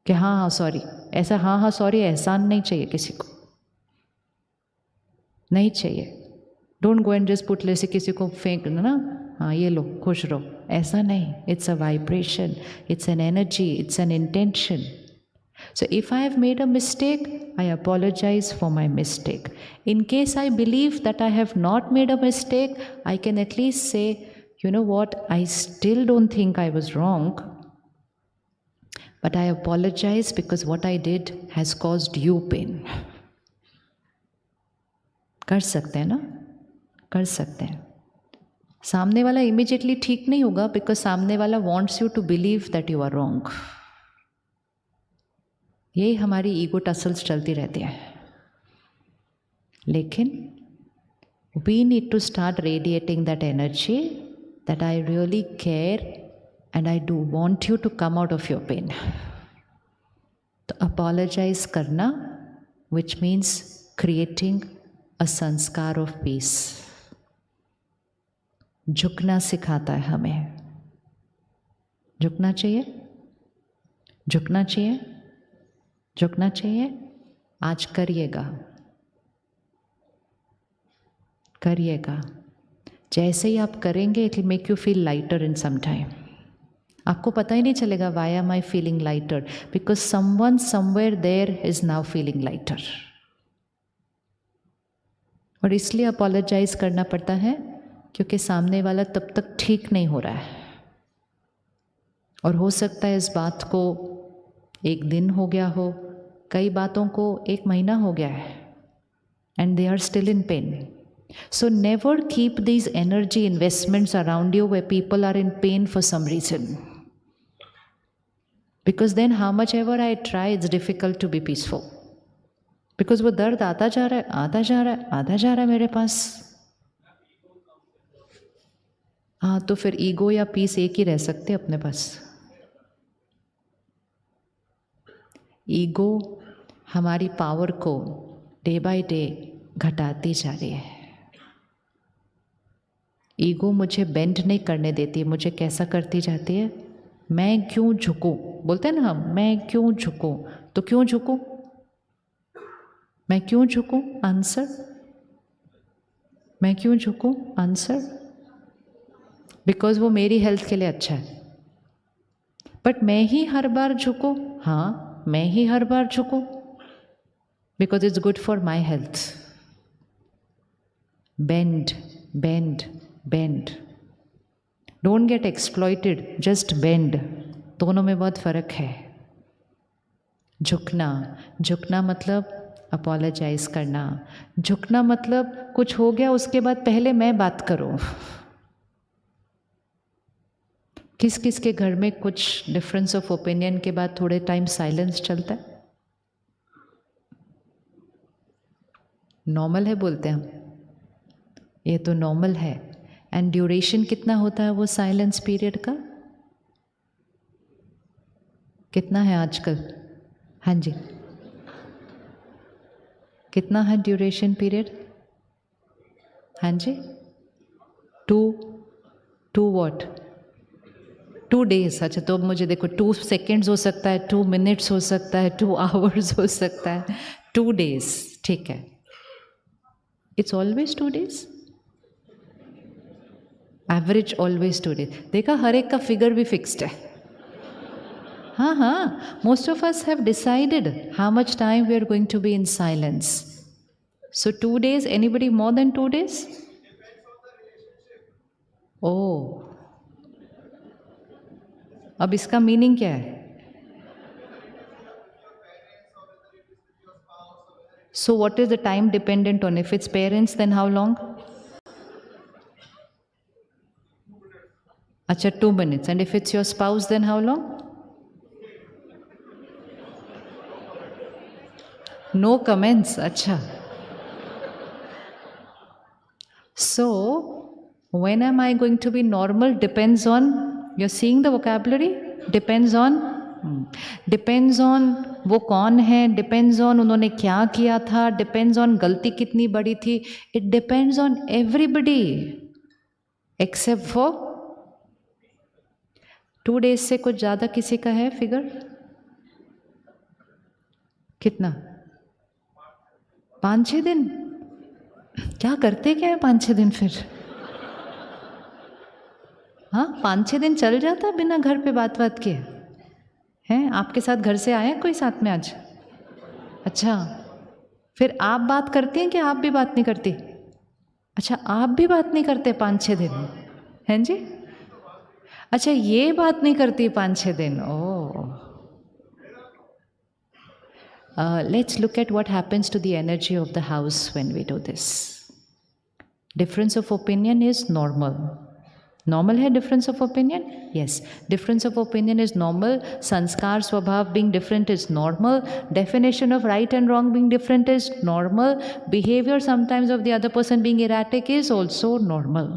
S1: कि हाँ sorry, ऐसा हाँ sorry एहसान नहीं चाहिए किसी को, नहीं चाहिए. Don't go and just put, जैसे किसी को फेंक ना, हाँ ये लो खुश रहो, ऐसा नहीं. It's a vibration, it's an energy, it's an intention. So if I have made a mistake, I apologize for my mistake. In case I believe that I have not made a mistake, I can at least say, you know what, I still don't think I was wrong, but I apologize because what I did has caused you pain. कर सकते हैं ना? कर सकते हैं. सामने वाला immediately ठीक नहीं होगा, बिकॉज सामने वाला wants you to believe that you are wrong. यही हमारी ईगो टसल्स चलती रहती है. लेकिन we need to start radiating that energy that I really care and I do want you to come out of your pain. तो apologize करना, which means creating a संस्कार of peace. झुकना सिखाता है हमें. झुकना चाहिए, झुकना चाहिए, झुकना चाहिए। आज करिएगा, करिएगा। जैसे ही आप करेंगे it will make you feel lighter in some time. आपको पता ही नहीं चलेगा why am I feeling lighter, because someone somewhere there is now feeling lighter. और इसलिए अपोलोजाइज करना पड़ता है क्योंकि सामने वाला तब तक ठीक नहीं हो रहा है, और हो सकता है इस बात को 1 दिन हो गया हो, कई बातों को 1 महीना हो गया है, and they are still in pain. So never keep these energy investments around you where people are in pain for some reason. Because then how much ever I try, it's difficult to be peaceful. Because वो दर्द आता जा रहा है, आता जा रहा है, आता जा रहा है मेरे पास। हाँ, तो फिर ईगो या पीस एक ही रह सकते अपने पास। ईगो हमारी पावर को डे बाय डे घटाती जा रही है। ईगो मुझे बेंड नहीं करने देती, मुझे कैसा करती जाती है, मैं क्यों झुकूं, बोलते हैं ना हम, मैं क्यों झुकूं, तो क्यों झुकूं, मैं क्यों झुकूं, आंसर, मैं क्यों झुकूं, आंसर, बिकॉज वो मेरी हेल्थ के लिए अच्छा है। बट मैं ही हर बार झुकूं, हाँ मैं ही हर बार झुकूं, because it's good for my health. Bend, bend, bend, don't get exploited, just bend. दोनों में बहुत फर्क है। झुकना, झुकना मतलब अपोलोजाइज करना, झुकना मतलब कुछ हो गया उसके बाद पहले मैं बात करूं। किस किस के घर में कुछ डिफरेंस ऑफ ओपिनियन के बाद थोड़े टाइम साइलेंस चलता है? नॉर्मल है बोलते हैं हम, ये तो नॉर्मल है। एंड ड्यूरेशन कितना होता है वो साइलेंस पीरियड का, कितना है आजकल? हाँ जी, कितना है ड्यूरेशन पीरियड? हाँ जी, 2 व्हाट, 2 डेज। अच्छा, तो अब मुझे देखो 2 सेकेंड्स हो सकता है, 2 मिनट्स हो सकता है, 2 आवर्स हो सकता है, 2 डेज, ठीक है। It's always 2 days, average always 2 days. देखा, हर एक का फिगर भी फिक्स्ड है। हाँ हाँ, most of us have decided how much time we are going to be in silence. So 2 days, anybody more than 2 days? ओ, अब इसका मीनिंग क्या है? So what is the time dependent on? If it's parents then how long? अच्छा, 2 minutes. And if it's your spouse, then how long? No comments. अच्छा. So, when am I going to be normal? Depends on, you're seeing the vocabulary? Depends on, depends on वो कौन है, depends on उन्होंने क्या किया था, depends on गलती कितनी बड़ी थी. It depends on everybody except for 2 days से कुछ ज़्यादा किसी का है फिगर? कितना? 5-6 दिन? क्या करते क्या है 5-6 दिन फिर? हाँ, 5-6 दिन चल जाता बिना घर पे बात किए हैं? आपके साथ घर से आए कोई साथ में आज? अच्छा, फिर आप बात करती हैं कि आप भी बात नहीं करती? अच्छा, आप भी बात नहीं करते 5-6 दिन, हैं जी? अच्छा, ये बात नहीं करती 5-6 दिन। ओह, let's look at what happens to the energy of the house when we do this. Difference of opinion is normal. Normal है difference of opinion? Yes. Difference of opinion is normal. Sanskar, swabhav being different is normal. Definition of right and wrong being different is normal. Behavior sometimes of the other person being erratic is also normal.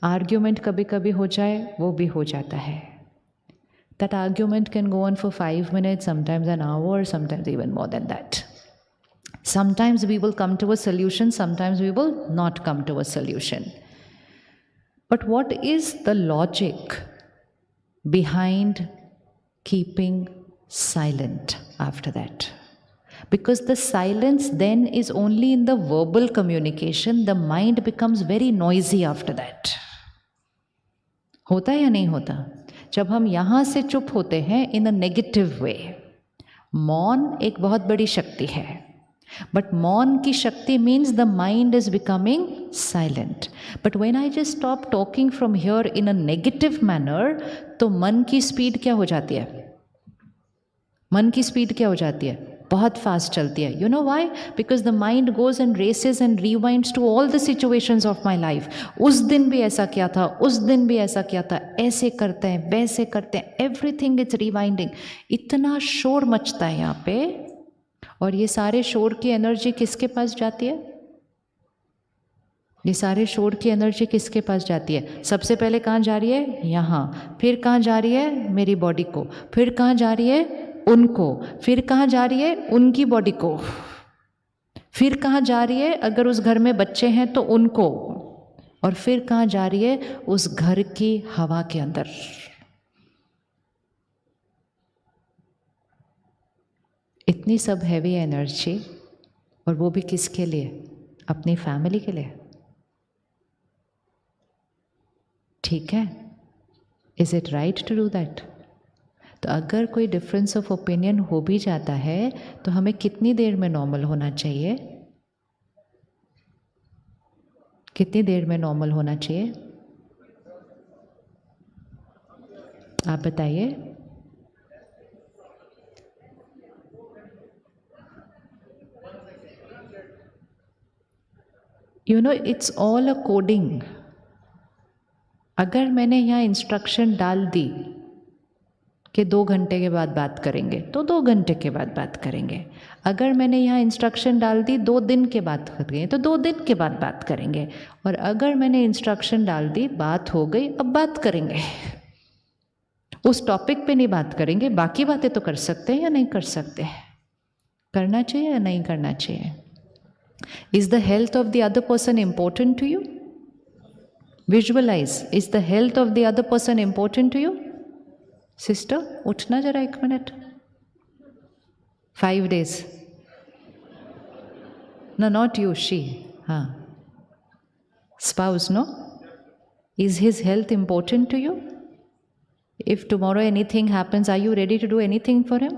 S1: Argument कभी कभी हो जाए, वो भी हो जाता है. That argument can go on for 5 minutes, sometimes an hour, sometimes even more than that. Sometimes we will come to a solution, sometimes we will not come to a solution. But what is the logic behind keeping silent after that? Because the silence then is only in the verbal communication, the mind becomes very noisy after that. होता है या नहीं होता? जब हम यहाँ से चुप होते हैं in a negative way, मौन एक बहुत बड़ी शक्ति है, but मौन की शक्ति means the mind is becoming silent. But when I just stop talking from here in a negative manner, तो मन की स्पीड क्या हो जाती है? मन की स्पीड क्या हो जाती है? बहुत फास्ट चलती है. You know why? Because the mind goes and races and rewinds to all the situations of my life. उस दिन भी ऐसा किया था, उस दिन भी ऐसा किया था, ऐसे करते हैं, वैसे करते हैं, everything is rewinding. इतना शोर मचता है यहाँ पे, और ये सारे शोर की एनर्जी किसके पास जाती है? ये सारे शोर की एनर्जी किसके पास जाती है? सबसे पहले कहाँ जा रही है? यहाँ. फिर कहाँ जा रही है? मेरी बॉडी को. फिर कहाँ जा रही है? उनको. फिर कहाँ जा रही है? उनकी बॉडी को. फिर कहाँ जा रही है? अगर उस घर में बच्चे हैं तो उनको. और फिर कहाँ जा रही है? उस घर की हवा के अंदर. इतनी सब हैवी एनर्जी, और वो भी किसके लिए? अपनी फैमिली के लिए. ठीक है? Is it right to do that? तो अगर कोई डिफरेंस ऑफ ओपिनियन हो भी जाता है तो हमें कितनी देर में नॉर्मल होना चाहिए? कितनी देर में नॉर्मल होना चाहिए? आप बताइए. You know, it's all a coding. अगर मैंने यहाँ इंस्ट्रक्शन डाल दी कि 2 घंटे के बाद बात करेंगे, तो 2 घंटे के बाद बात करेंगे. अगर मैंने यहाँ इंस्ट्रक्शन डाल दी 2 दिन के बाद करेंगे, तो 2 दिन के बाद बात करेंगे. और अगर मैंने इंस्ट्रक्शन डाल दी, बात हो गई, अब बात करेंगे. उस टॉपिक पे नहीं बात करेंगे, बाकी बातें तो कर सकते हैं या नहीं कर सकते? करना चाहिए या नहीं करना चाहिए? Is the health of the other person important to you? Visualise, is the health of the other person important to you? Sister, उठना जरा 1 minute. 5 days. No, not you, she. हाँ. Spouse, no? Is his health important to you? If tomorrow anything happens, are you ready to do anything for him?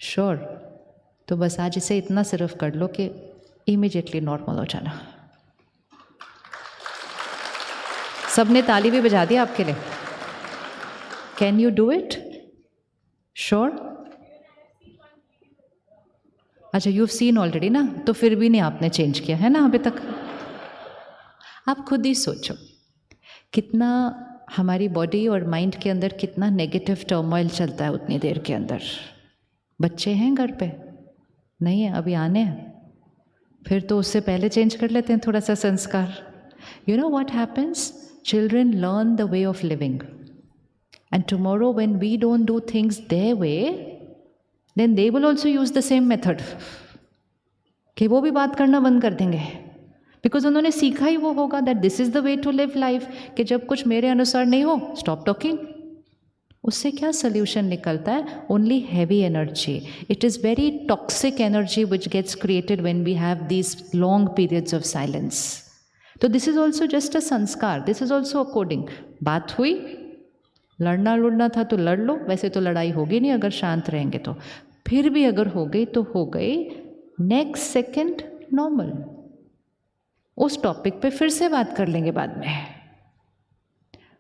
S1: Sure. तो बस आज इसे इतना सिर्फ कर लो कि इमीडिएटली नॉर्मल हो जाना. सबने ताली भी बजा दी आपके लिए. Can you do it? Sure? अच्छा, you've seen already ना, तो फिर भी नहीं आपने चेंज किया है ना अभी तक. आप खुद ही सोचो कितना हमारी बॉडी और माइंड के अंदर कितना नेगेटिव टर्मोइल चलता है उतनी देर के अंदर. बच्चे हैं घर पे? नहीं है, अभी आने हैं. फिर तो उससे पहले चेंज कर लेते हैं थोड़ा सा संस्कार. You know what happens? Children learn the way of living. And tomorrow when we don't do things their way, then they will also use the same method. कि वो भी बात करना बंद कर देंगे. Because उन्होंने सीखा ही वो होगा that this is the way to live life. कि जब कुछ मेरे अनुसार नहीं हो, stop talking. उससे क्या solution निकलता है? Only heavy energy. It is very toxic energy which gets created when we have these long periods of silence. तो this is also just a संस्कार. This is also a coding. बात हुई, लड़ना लड़ना था तो लड़ लो. वैसे तो लड़ाई होगी नहीं अगर शांत रहेंगे तो. फिर भी अगर हो गई तो हो गई. Next second normal. उस टॉपिक पे फिर से बात कर लेंगे बाद में.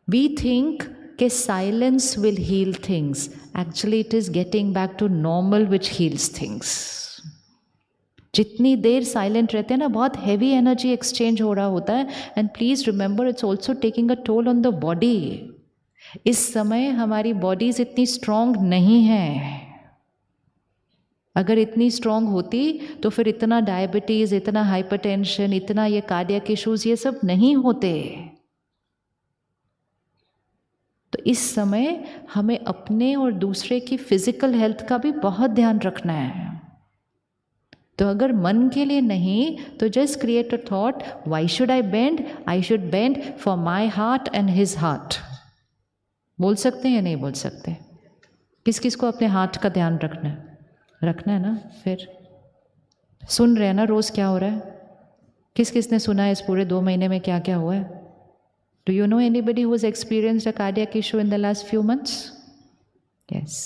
S1: वी थिंक कि silence will heal things. Actually it is getting back to normal which heals things. जितनी देर साइलेंट रहते हैं ना, बहुत हैवी एनर्जी एक्सचेंज हो रहा होता है. And please remember, it's also taking a toll on the body. इस समय हमारी बॉडीज इतनी स्ट्रांग नहीं है. अगर इतनी स्ट्रांग होती तो फिर इतना डायबिटीज, इतना हाइपरटेंशन, इतना ये कार्डियक इश्यूज, ये सब नहीं होते. तो इस समय हमें अपने और दूसरे की फिजिकल हेल्थ का भी बहुत ध्यान रखना है. तो अगर मन के लिए नहीं तो just create a thought, why should I bend? I should bend for my heart and his heart. बोल सकते हैं या नहीं बोल सकते? किस किस को अपने हार्ट का ध्यान रखना है? रखना है ना? फिर सुन रहे हैं ना रोज क्या हो रहा है? किस किस ने सुना है इस पूरे 2 महीने में क्या क्या हुआ है? Do you know anybody who has experienced a cardiac issue in the last few months? Yes,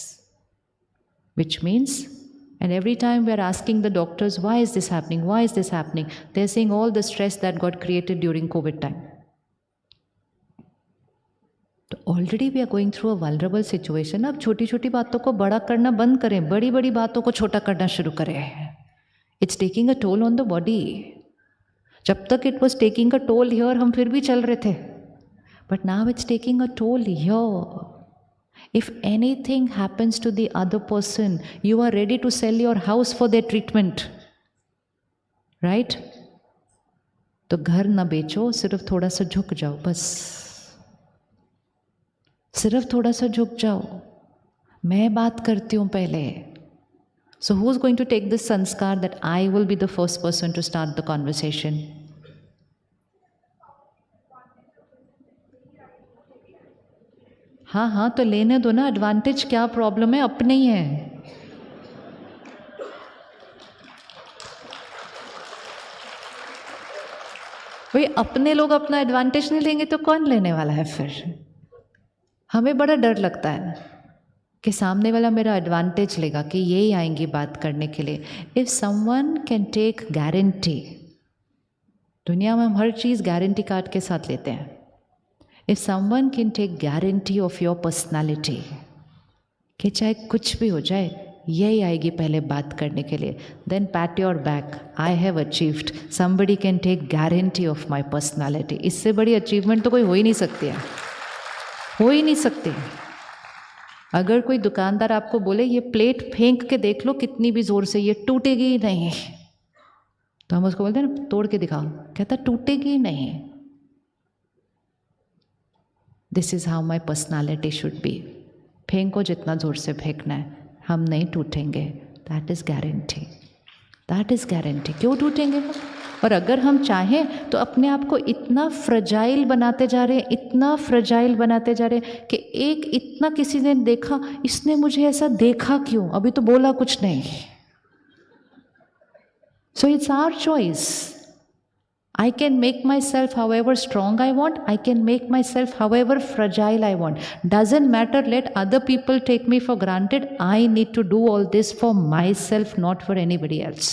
S1: which means, and every time we are asking the doctors, why is this happening? Why is this happening? They are saying all the stress that got created during COVID time. तो already we are going through a vulnerable situation. अब छोटी छोटी बातों को बड़ा करना बंद करें, बड़ी बड़ी बातों को छोटा करना शुरू करें. It's taking a toll on the body. जब तक it was taking a toll here, हम फिर भी चल रहे थे. But now it's taking a toll here. If anything happens to the other person, you are ready to sell your house for their treatment. Right? तो घर ना बेचो, सिर्फ थोड़ा सा झुक जाओ, बस. सिर्फ थोड़ा सा झुक जाओ. मैं बात करती हूँ पहले. So who's going to take this sanskar that I will be the first person to start the conversation? हाँ हाँ, तो लेने दो ना. एडवांटेज क्या प्रॉब्लम है? अपने ही है. भाई अपने लोग अपना एडवांटेज नहीं लेंगे तो कौन लेने वाला है फिर? हमें बड़ा डर लगता है कि सामने वाला मेरा एडवांटेज लेगा, कि यही आएंगी बात करने के लिए. If someone can take guarantee, दुनिया में हम हर चीज़ गारंटी कार्ड के साथ लेते हैं. If someone can take guarantee of your personality, कि चाहे कुछ भी हो जाए यही आएगी पहले बात करने के लिए, then pat your back, I have achieved. Somebody can take guarantee of my personality. इससे बड़ी अचीवमेंट तो कोई हो ही नहीं सकती है, हो ही नहीं सकती. अगर कोई दुकानदार आपको बोले ये प्लेट फेंक के देख लो कितनी भी जोर से, ये टूटेगी ही नहीं, तो हम उसको बोलते हैं ना तोड़ के दिखाओ. कहता टूटेगी ही नहीं. This is how my personality should be. फेंको जितना जोर से फेंकना है, हम नहीं टूटेंगे. That is guarantee. That is guarantee. क्यों टूटेंगे वो? और अगर हम चाहें तो अपने आप को इतना फ्रजाइल बनाते जा रहे हैं, इतना फ्रजाइल बनाते जा रहे हैं कि एक इतना किसी ने देखा, इसने मुझे ऐसा देखा क्यों, अभी तो बोला कुछ नहीं. So it's our choice. I can make myself however strong I want. I can make myself however fragile I want. Doesn't matter, let other people take me for granted. I need to do all this for myself, not for anybody else.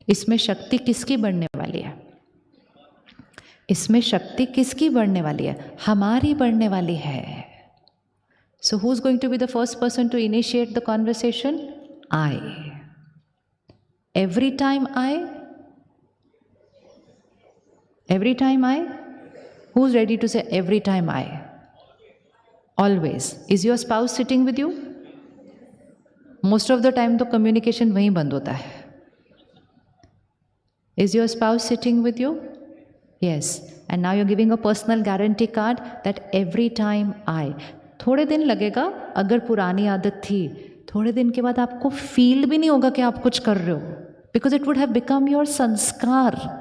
S1: इसमें शक्ति किसकी बढ़ने वाली है? इसमें शक्ति किसकी बढ़ने वाली है? हमारी बढ़ने वाली है. So who's going to be the first person to initiate the conversation? I. Every time I? Who's ready to say every time I? Always. Is your spouse sitting with you? Most of the time तो communication वहीं बंद होता है. Is your spouse sitting with you? Yes. And now you're giving a personal guarantee card that every time I. थोड़े दिन लगेगा, अगर पुरानी आदत थी, थोड़े दिन के बाद आपको फील भी नहीं होगा कि आप कुछ कर रहे हो, because it would have become your sanskar.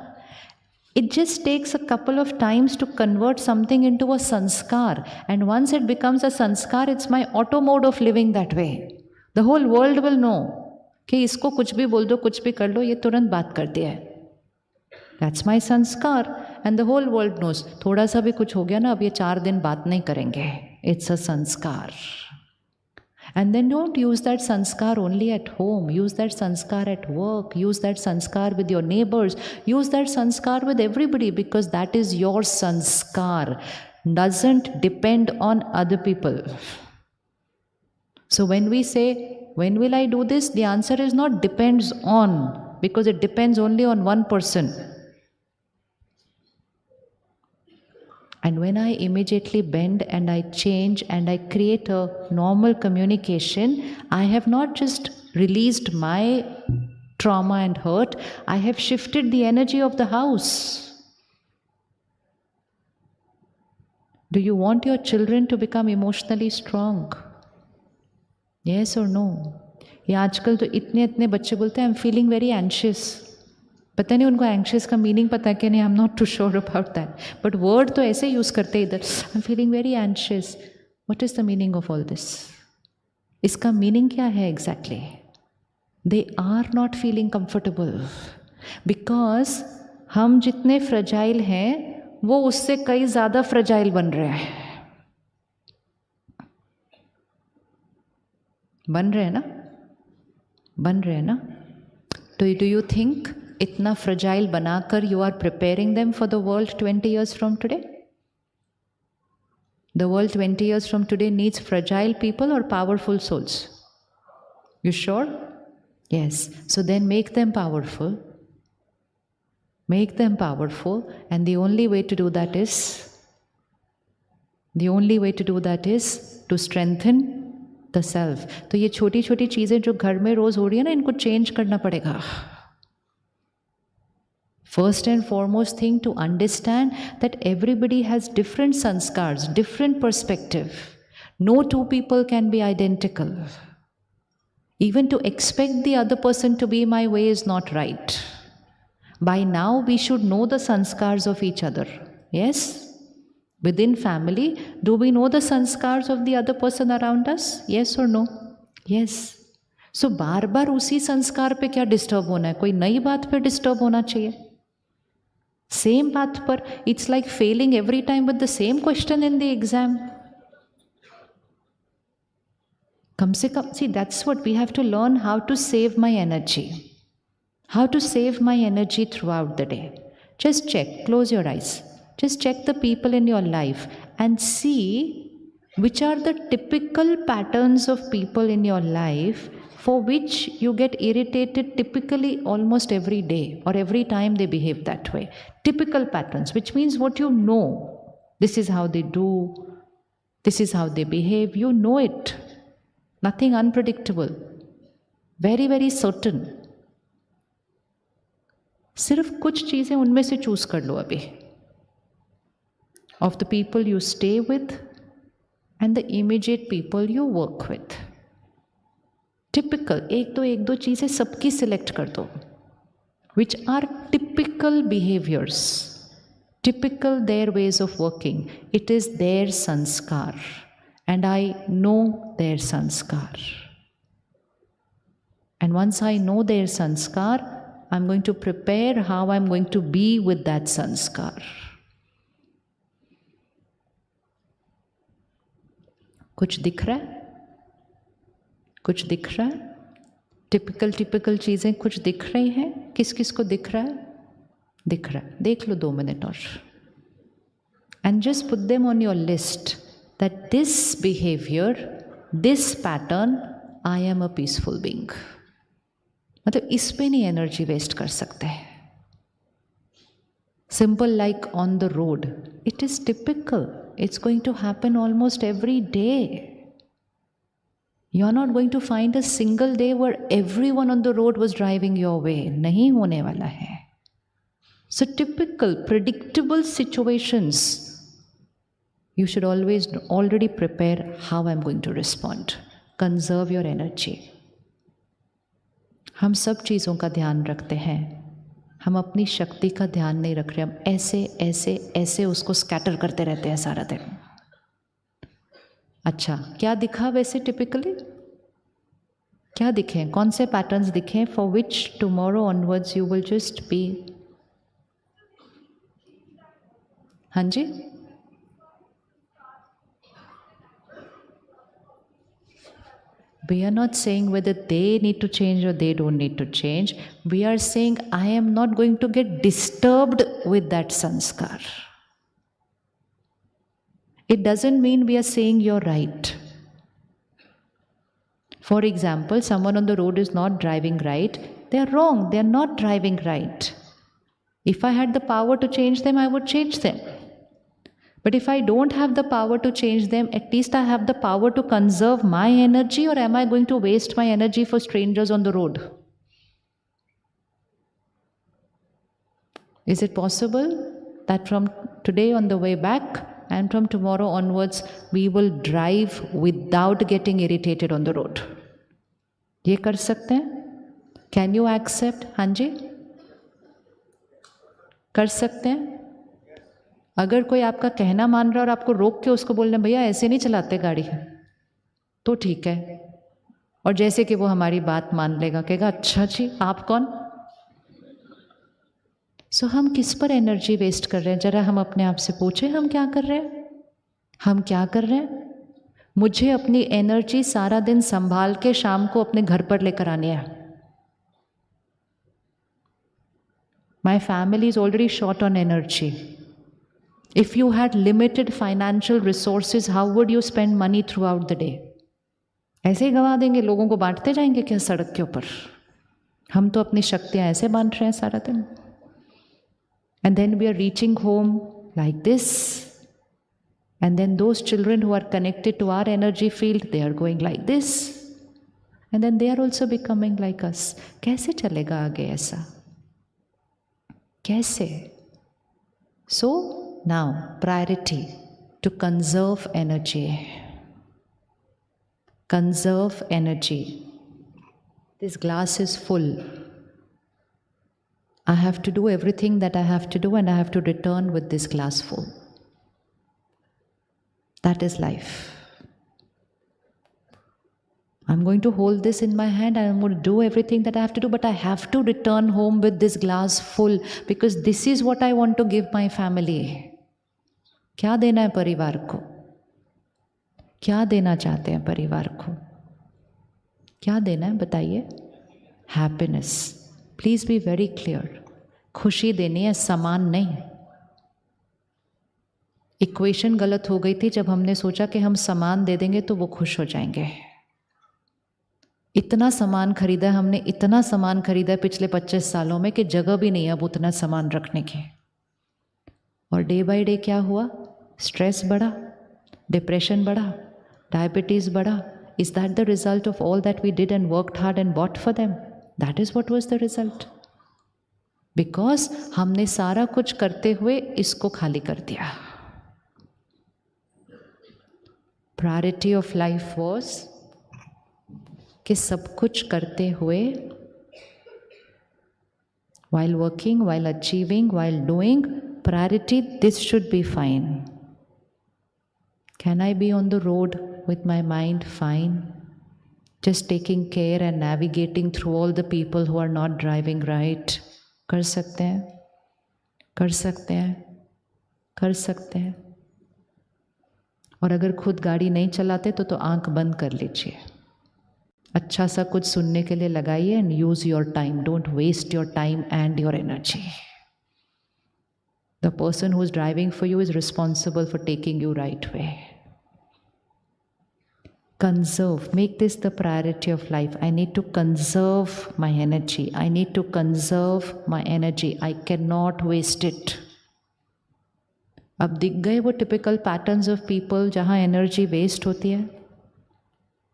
S1: It just takes a couple of times to convert something into a sanskar. And once it becomes a sanskar, it's my auto mode of living that way. The whole world will know कि इसको कुछ भी बोल दो, कुछ भी कर लो, ये तुरंत बात करती है. That's my sanskar. And the whole world knows. थोड़ा सा भी कुछ हो गया ना, अब ये 4 दिन बात नहीं करेंगे. It's a sanskar. And then don't use that sanskar only at home. Use that sanskar at work. Use that sanskar with your neighbors. Use that sanskar with everybody, because that is your sanskar. Doesn't depend on other people. So when we say, when will I do this? The answer is not depends on, because it depends only on one person. And when I immediately bend and I change and I create a normal communication, I have not just released my trauma and hurt, I have shifted the energy of the house. Do you want your children to become emotionally strong? Yes or no? ये आजकल तो इतने इतने बच्चे बोलते हैं आई am feeling very anxious. पता नहीं उनको एंशियस का मीनिंग पता है कि नहीं, I am not too sure about that, but word तो ऐसे यूज़ करते हैं इधर, I am feeling very anxious. What is the meaning of all this? इसका मीनिंग क्या है exactly? They are not feeling comfortable because हम जितने फ्रजाइल हैं वो उससे कई ज़्यादा फ्रजाइल बन रहे हैं. बन रहे हैं ना? बन रहे हैं ना? तो डू यू थिंक इतना फ्रजाइल बनाकर you are preparing them for the world 20 years from today? The world 20 years from today needs fragile people or powerful souls? You sure? Yes. So then make them powerful. Make them powerful, and the only way to do that is to strengthen the self. तो ये छोटी छोटी चीज़ें जो घर में रोज़ हो रही है ना, इनको चेंज करना पड़ेगा. First and foremost thing, to understand that everybody has different sanskars, different perspective. No two people can be identical. Even to expect the other person to be my way is not right. By now we should know the sanskars of each other. Yes? Within family, do we know the sanskars of the other person around us? Yes or no? Yes. So बार बार उसी संस्कार पे क्या disturb होना है? कोई नई बात पे डिस्टर्ब होना चाहिए. सेम बात पर, it's like failing every time with the same question in the exam. कम से कम, see, that's what we have to learn, how to save my energy. How to save my energy throughout the day. Just check, close your eyes. Just check the people in your life and see which are the typical patterns of people in your life for which you get irritated typically almost every day or every time they behave that way. Typical patterns, which means what you know. This is how they do. This is how they behave. You know it. Nothing unpredictable. Very, very certain. सिर्फ कुछ चीज़ें उनमें से choose कर लो अभी. Of the people you stay with and the immediate people you work with. Typical, एक दो चीज़ें सबकी सिलेक्ट कर दो. Which are typical behaviors. Typical their ways of working. It is their sanskar. And I know their sanskar. And once I know their sanskar, I'm going to prepare how I'm going to be with that sanskar. कुछ दिख रहा है? कुछ दिख रहा है? Typical चीज़ें कुछ दिख रही हैं? किस किस को दिख रहा है? दिख रहा है. देख लो 2 minutes और. And just put them on your list that this behavior, this pattern, I am a peaceful being. मतलब इस पे नहीं एनर्जी वेस्ट कर सकते. Simple like on the road, it is typical, it's going to happen almost every day. You are not going to find a single day where everyone on the road was driving your way. नहीं होने वाला है. So typical predictable situations, you should always already prepare how I'm going to respond. Conserve your energy. हम सब चीज़ों का ध्यान रखते हैं, हम अपनी शक्ति का ध्यान नहीं रख रहे. हम ऐसे ऐसे ऐसे उसको स्कैटर करते रहते हैं सारा दिन. अच्छा, क्या दिखा वैसे टिपिकली? क्या दिखे? कौन से पैटर्न्स दिखे for which tomorrow onwards you will just be? हाँ जी, we are not saying whether they need to change or they don't need to change. We are saying I am not going to get disturbed with that sanskar. It doesn't mean we are saying you're right. For example, someone on the road is not driving right. They are wrong. They are not driving right. If I had the power to change them, I would change them. But if I don't have the power to change them, at least I have the power to conserve my energy, or am I going to waste my energy for strangers on the road? Is it possible that from today on the way back and from tomorrow onwards, we will drive without getting irritated on the road? ये कर सकते हैं? Can you accept? हाँ जी, कर सकते हैं? अगर कोई आपका कहना मान रहा है और आपको रोक के उसको बोलना भैया ऐसे नहीं चलाते गाड़ी, तो ठीक है। और जैसे कि वो हमारी बात मान लेगा, कहेगा अच्छा जी आप कौन? सो हम किस पर एनर्जी वेस्ट कर रहे हैं? जरा हम अपने आप से पूछे, हम क्या कर रहे हैं? हम क्या कर रहे हैं? मुझे अपनी एनर्जी सारा दिन संभाल के शाम को अपने घर पर लेकर आनी है। My family is already short on energy. If you had limited financial resources, how would you spend money throughout the day? ऐसे ही गंवा देंगे, लोगों को बांटते जाएंगे क्या सड़क के ऊपर? हम तो अपनी शक्तियां ऐसे बांट रहे हैं सारा दिन. And then we are reaching home like this. And then those children who are connected to our energy field, they are going like this. And then they are also becoming like us. कैसे चलेगा आगे ऐसा? कैसे? So, now, priority to conserve energy. Conserve energy. This glass is full. I have to do everything that I have to do, and I have to return with this glass full. That is life. I'm going to hold this in my hand and I'm going to do everything that I have to do, but I have to return home with this glass full because this is what I want to give my family. क्या देना है परिवार को? क्या देना चाहते हैं परिवार को? क्या देना है बताइए? Happiness. Please be very clear. खुशी देनी है, समान नहीं. इक्वेशन गलत हो गई थी जब हमने सोचा कि हम सामान दे देंगे तो वो खुश हो जाएंगे. इतना सामान खरीदा हमने, इतना सामान खरीदा पिछले 25 सालों में कि जगह भी नहीं है अब उतना सामान रखने की. और डे बाय डे क्या हुआ? स्ट्रेस बढ़ा, डिप्रेशन बढ़ा, डायबिटीज बढ़ा. Is that the result of all that we did and worked hard and bought for them? That is what was the result. Because हमने सारा कुछ करते हुए इसको खाली कर दिया. प्रायोरिटी ऑफ लाइफ वॉज कि सब कुछ करते हुए, while working, while achieving, while doing, priority, this should be fine. Can I be on the road with my mind? Fine. Just taking care and navigating through all the people who are not driving right. कर सकते हैं, कर सकते हैं, कर सकते हैं. और अगर खुद गाड़ी नहीं चलाते तो आंख बंद कर लीजिए. अच्छा सा कुछ सुनने के लिए लगाइए and use your time. Don't waste your time and your energy. The person who is driving for you is responsible for taking you right way. Conserve. Make this the priority of life. I need to conserve my energy. I need to conserve my energy. I cannot waste it. अब दिख गए वो typical patterns of people जहाँ energy waste होती है?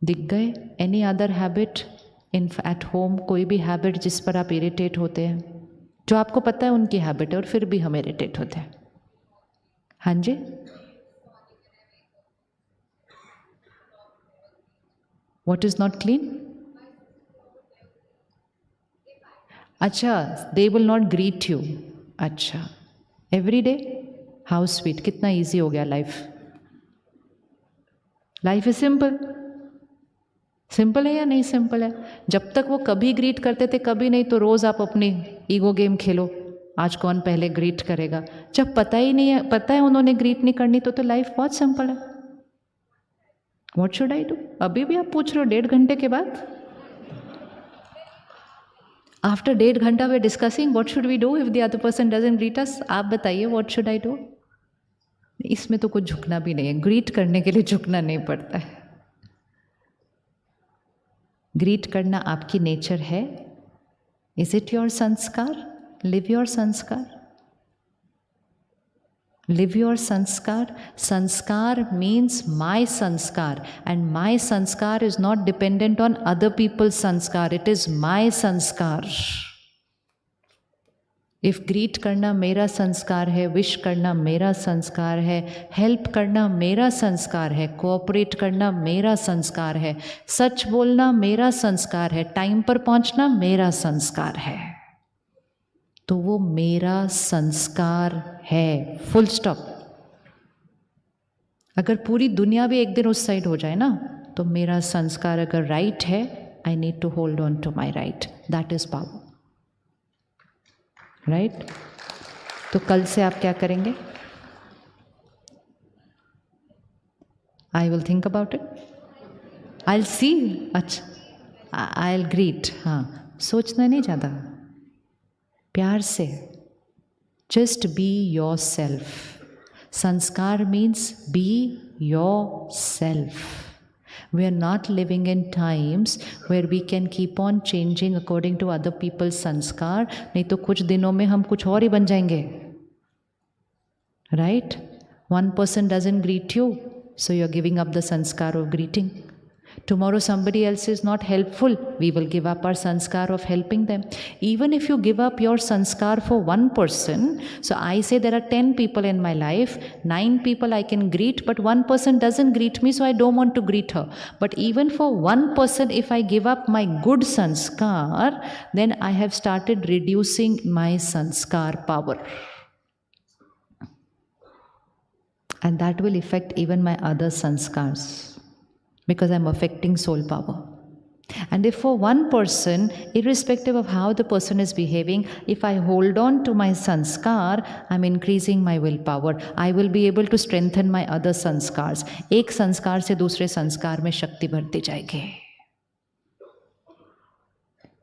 S1: दिख गए? Any other habit in at home? कोई भी हैबिट जिस पर आप इरिटेट होते हैं, जो आपको पता है उनकी हैबिट है और फिर भी हम इरिटेट होते हैं? हाँ जी. What is not clean? अच्छा, they will not greet you. अच्छा, every day? How sweet. कितना easy हो गया life. Life is simple. Simple है या नहीं सिंपल है? जब तक वो कभी ग्रीट करते थे कभी नहीं, तो रोज आप अपनी ईगो गेम खेलो, आज कौन पहले ग्रीट करेगा. जब पता ही नहीं है, पता है उन्होंने ग्रीट नहीं करनी, तो लाइफ बहुत सिंपल है. What should I do? अभी भी आप पूछ रहे हो 1.5 घंटे के बाद? After 1.5 घंटा we are discussing what should we do if the other person doesn't greet us. आप बताइए what should I do? इसमें तो कुछ झुकना भी नहीं है. ग्रीट करने के लिए झुकना नहीं पड़ता है. ग्रीट करना आपकी नेचर है. इज इट योर संस्कार? लिव योर संस्कार. Live your sanskar. Sanskar means my sanskar, and my sanskar is not dependent on other people's sanskar. It is my sanskar. If greet करना मेरा संस्कार है, विश करना मेरा संस्कार है, हेल्प करना मेरा संस्कार है, कोऑपरेट करना मेरा संस्कार है, सच बोलना मेरा संस्कार है, टाइम पर पहुंचना मेरा संस्कार है, तो वो मेरा संस्कार है, फुल स्टॉप। अगर पूरी दुनिया भी एक दिन उस साइड हो जाए ना, तो मेरा संस्कार अगर राइट है, I need to hold on to my right, that is power, right. तो कल से आप क्या करेंगे? I will think about it, I will see, अच्छा आई विल ग्रीट, हाँ, सोचना नहीं ज़्यादा, प्यार से, just be your self. Sanskar means be yourself. We are not living in times where we can keep on changing according to other people's sanskar. नहीं तो कुछ दिनों में हम कुछ और ही बन जाएंगे, right? One person doesn't greet you, so you're giving up the sanskar of greeting. Tomorrow somebody else is not helpful, we will give up our sanskar of helping them. Even if you give up your sanskar for one person, so I say there are 10 people in my life, 9 people I can greet, but one person doesn't greet me, so I don't want to greet her. But even for one person, if I give up my good sanskar, then I have started reducing my sanskar power. And that will affect even my other sanskars, because I'm affecting soul power. And if for one person, irrespective of how the person is behaving, if I hold on to my sanskar, I'm increasing my willpower. I will be able to strengthen my other sanskars. एक संस्कार से दूसरे संस्कार में शक्ति बढ़ती जाएगी.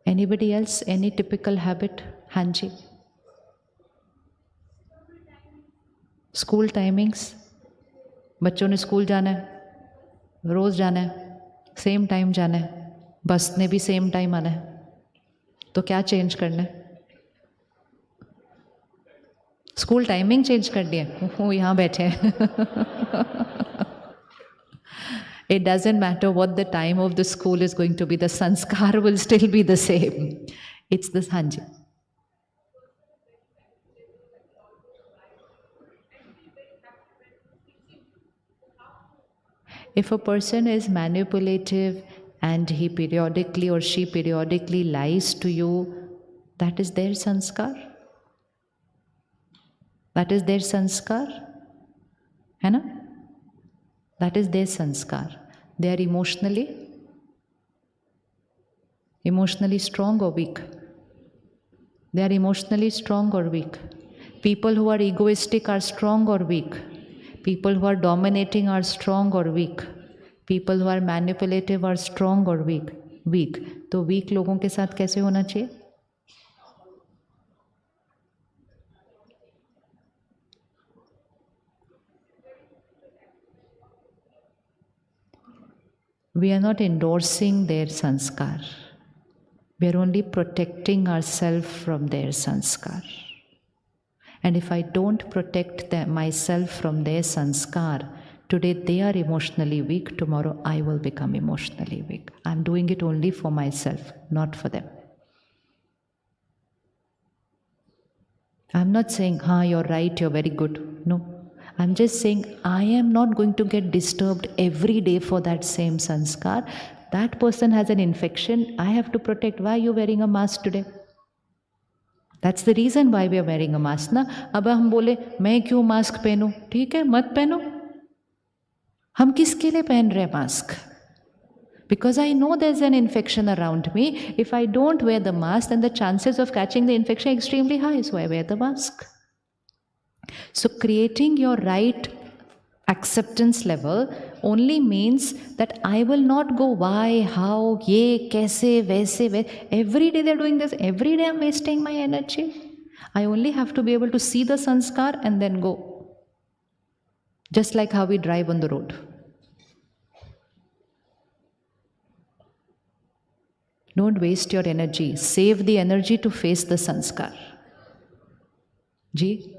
S1: Anybody else? Any typical habit? हाँ जी. School timings. बच्चों ने स्कूल जाना है, रोज़ जाना है, सेम टाइम जाना है, बस ने भी सेम टाइम आना है, तो क्या चेंज करना है? स्कूल टाइमिंग चेंज कर दिया, वो यहाँ बैठे हैं. It doesn't matter what the time of the school is going to be, the sanskar will still be the same. It's this, हाँ जी. If a person is manipulative and he periodically or she periodically lies to you, that is their sanskar. That is their sanskar. है ना? That is their sanskar. They are emotionally strong or weak. They are emotionally strong or weak. People who are egoistic are strong or weak. People who are dominating are strong or weak. People who are manipulative are strong or weak. Weak. तो weak लोगों के साथ कैसे होना चाहिए? We are not endorsing their sanskar. We are only protecting ourselves from their sanskar. And if I don't protect myself from their sanskar, today they are emotionally weak, tomorrow I will become emotionally weak. I'm doing it only for myself, not for them. I'm not saying, you're right, you're very good. No. I'm just saying, I am not going to get disturbed every day for that same sanskar. That person has an infection, I have to protect. Why are you wearing a mask today? That's the reason why we are wearing a mask ना. अब हम बोले मैं क्यों mask पहनूं? ठीक है, मत पहनो. हम किसके लिए पहन रहे हैं mask? Because I know there's an infection around me. If I don't wear the mask, then the chances of catching the infection are extremely high. So I wear the mask. So creating your right acceptance level only means that I will not go why, how, ye, kaise, waise. Every day they're doing this. Every day I'm wasting my energy. I only have to be able to see the sanskar and then go. Just like how we drive on the road. Don't waste your energy. Save the energy to face the sanskar. Ji?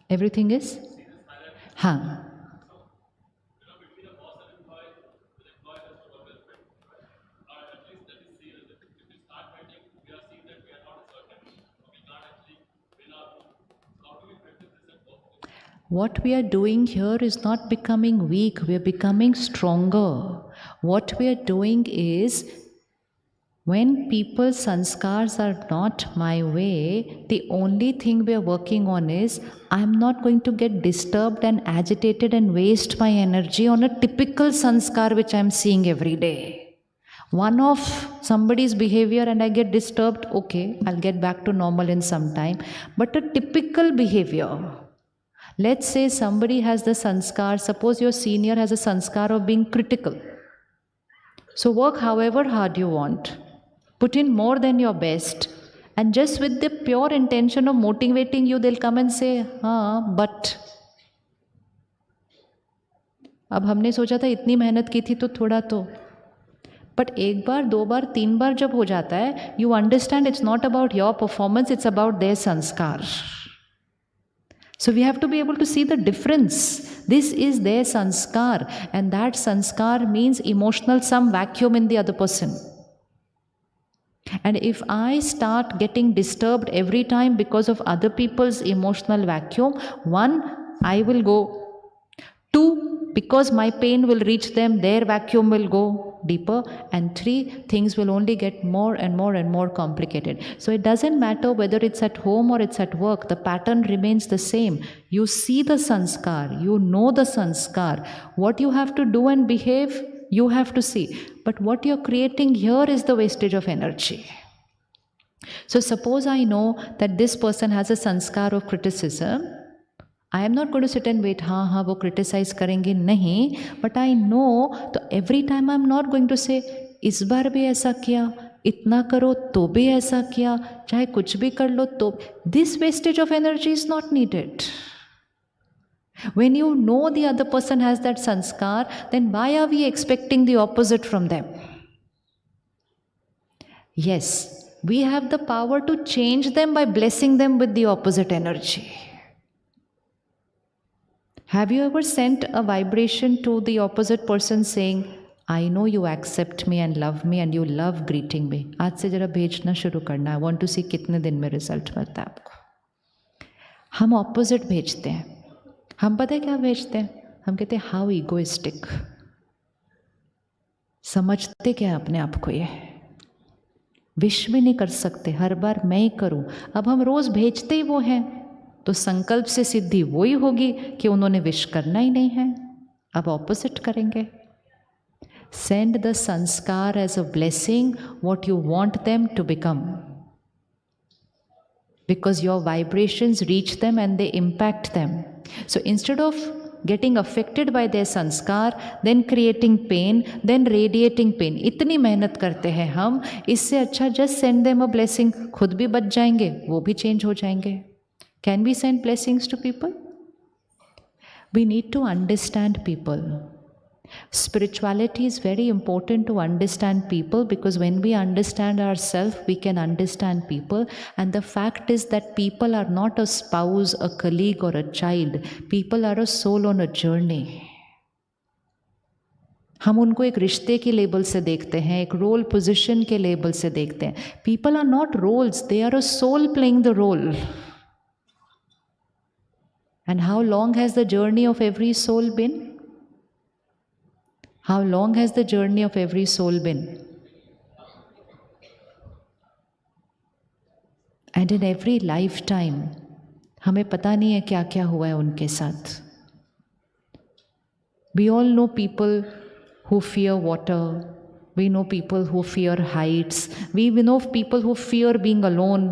S1: Everything is? हाँ. What we are doing here is not becoming weak, we are becoming stronger. What we are doing is, when people's sanskars are not my way, the only thing we are working on is, I'm not going to get disturbed and agitated and waste my energy on a typical sanskar which I'm seeing every day. One of somebody's behavior and I get disturbed, okay, I'll get back to normal in some time. But a typical behavior, let's say somebody has the sanskar, suppose your senior has a sanskar of being critical. So work however hard you want. Put in more than your best, and just with the pure intention of motivating you, they'll come and say, हाँ but अब हमने सोचा था इतनी मेहनत की थी तो थोड़ा तो. बट एक बार, दो बार, तीन बार जब हो जाता है, you understand it's not about your performance, it's about their sanskar. So we have to be able to see the difference. This is their sanskar, and that sanskar means emotional some vacuum in the other person. And if I start getting disturbed every time because of other people's emotional vacuum, one, I will go. Two, because my pain will reach them, their vacuum will go deeper. And three, things will only get more and more and more complicated. So it doesn't matter whether it's at home or it's at work, the pattern remains the same. You see the sanskar, you know the sanskar. What you have to do and behave, you have to see. But what you're creating here is the wastage of energy. So suppose I know that this person has a sanskar of criticism. I am not going to sit and wait, हाँ वो criticize करेंगे नहीं. But I know, तो every time I'm not going to say, इस बार भी ऐसा किया, इतना करो तो भी ऐसा किया, चाहे कुछ भी कर लो तो. This wastage of energy is not needed. When you know the other person has that sanskar, then why are we expecting the opposite from them? Yes, we have the power to change them by blessing them with the opposite energy. Have you ever sent a vibration to the opposite person saying, I know you accept me and love me and you love greeting me. आज से जरा भेजना शुरू करना. I want to see कितने दिन में result मिलता है आपको. हम ऑपोजिट भेजते हैं. हम पता है क्या भेजते हैं? हम कहते हैं हाउ ईगोइस्टिक. समझते क्या है अपने आप को? ये विश भी नहीं कर सकते, हर बार मैं ही करूं. अब हम रोज भेजते ही वो हैं, तो संकल्प से सिद्धि वो ही होगी कि उन्होंने विश करना ही नहीं है. अब ऑपोजिट करेंगे. Send the sanskar as a blessing what you want them to become, because your vibrations reach them and they impact them. So instead of getting affected by their sanskar, then creating pain, then radiating pain, इतनी मेहनत करते हैं हम, इससे अच्छा just send them a blessing. खुद भी बच जाएंगे, वो भी change हो जाएंगे. Can we send blessings to people? We need to understand people. Spirituality is very important to understand people, because when we understand ourselves, we can understand people. And the fact is that people are not a spouse, a colleague, or a child. People are a soul on a journey. हम उनको एक रिश्ते की label से देखते हैं, एक role position के लेबल से देखते हैं. People are not roles, they are a soul playing the role. And how long has the journey of every soul been? How long has the journey of every soul been? And in every lifetime, हमें पता नहीं है क्या क्या हुआ है उनके साथ. We all know people who fear water. We know people who fear heights. We know people who fear being alone.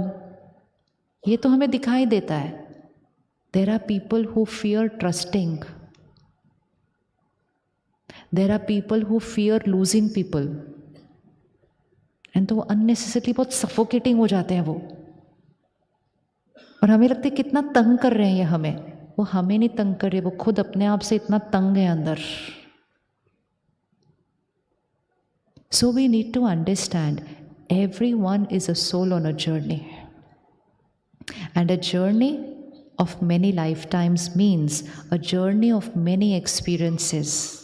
S1: ये तो हमें दिखाई देता है. There are people who fear trusting. There are people who fear losing people. And तो unnecessarily बहुत suffocating हो जाते हैं वो. और हमें लगता है कितना तंग कर रहे हैं ये हमें. वो हमें नहीं तंग कर रहे, वो खुद अपने आप से इतना तंग है अंदर. So we need to understand everyone is a soul on a journey. And a journey of many lifetimes means a journey of many experiences.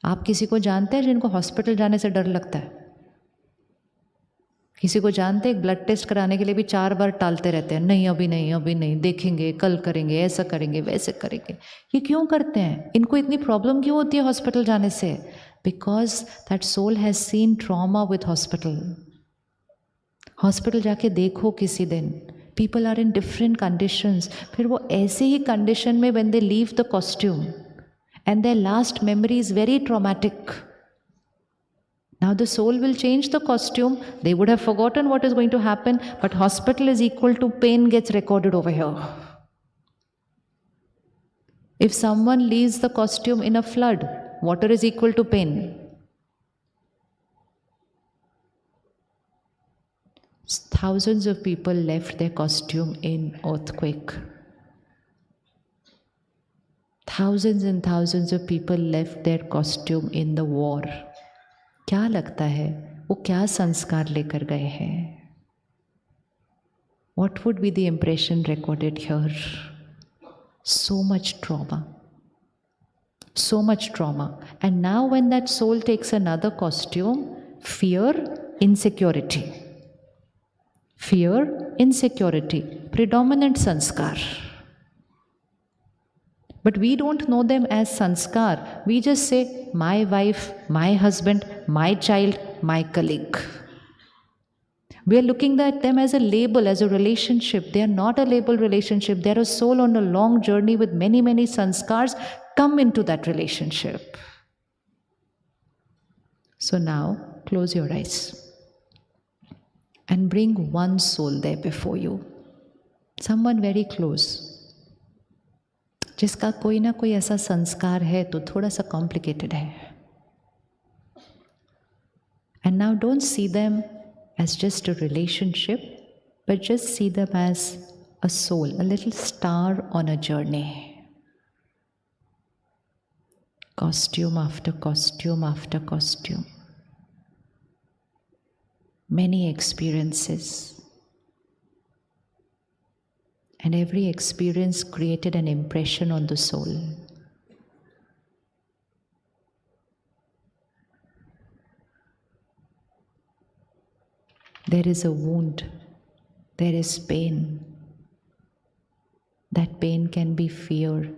S1: आप किसी को जानते हैं जिनको हॉस्पिटल जाने से डर लगता है? किसी को जानते हैं, ब्लड टेस्ट कराने के लिए भी 4 बार टालते रहते हैं, नहीं अभी नहीं, अभी नहीं, देखेंगे, कल करेंगे, ऐसा करेंगे, वैसे करेंगे। ये क्यों करते हैं? इनको इतनी प्रॉब्लम क्यों होती है हॉस्पिटल जाने से? Because that soul has seen trauma with hospital. Hospital जाके देखो किसी दिन, people are in different conditions, फिर वो ऐसे ही कंडीशन में when they leave the costume and their last memory is very traumatic. Now the soul will change the costume, they would have forgotten what is going to happen, but hospital is equal to pain gets recorded over here. If someone leaves the costume in a flood, water is equal to pain. Thousands of people left their costume in earthquake. Thousands and thousands of people left their costume in the war. क्या लगता है वो क्या संस्कार लेकर गए हैं? What would be the impression recorded here? So much trauma. So much trauma. And now when that soul takes another costume, fear, insecurity. Fear, insecurity, predominant sanskar. But we don't know them as sanskar. We just say, my wife, my husband, my child, my colleague. We are looking at them as a label, as a relationship. They are not a label relationship. They are a soul on a long journey with many, many sanskars come into that relationship. So now, close your eyes and bring one soul there before you. Someone very close. जिसका कोई ना कोई ऐसा संस्कार है तो थोड़ा सा कॉम्प्लिकेटेड है. And now don't see them as just a relationship, but just see them as a soul, a little star on a journey. Costume after costume after costume. Many experiences. And every experience created an impression on the soul. There is a wound, there is pain. That pain can be fear,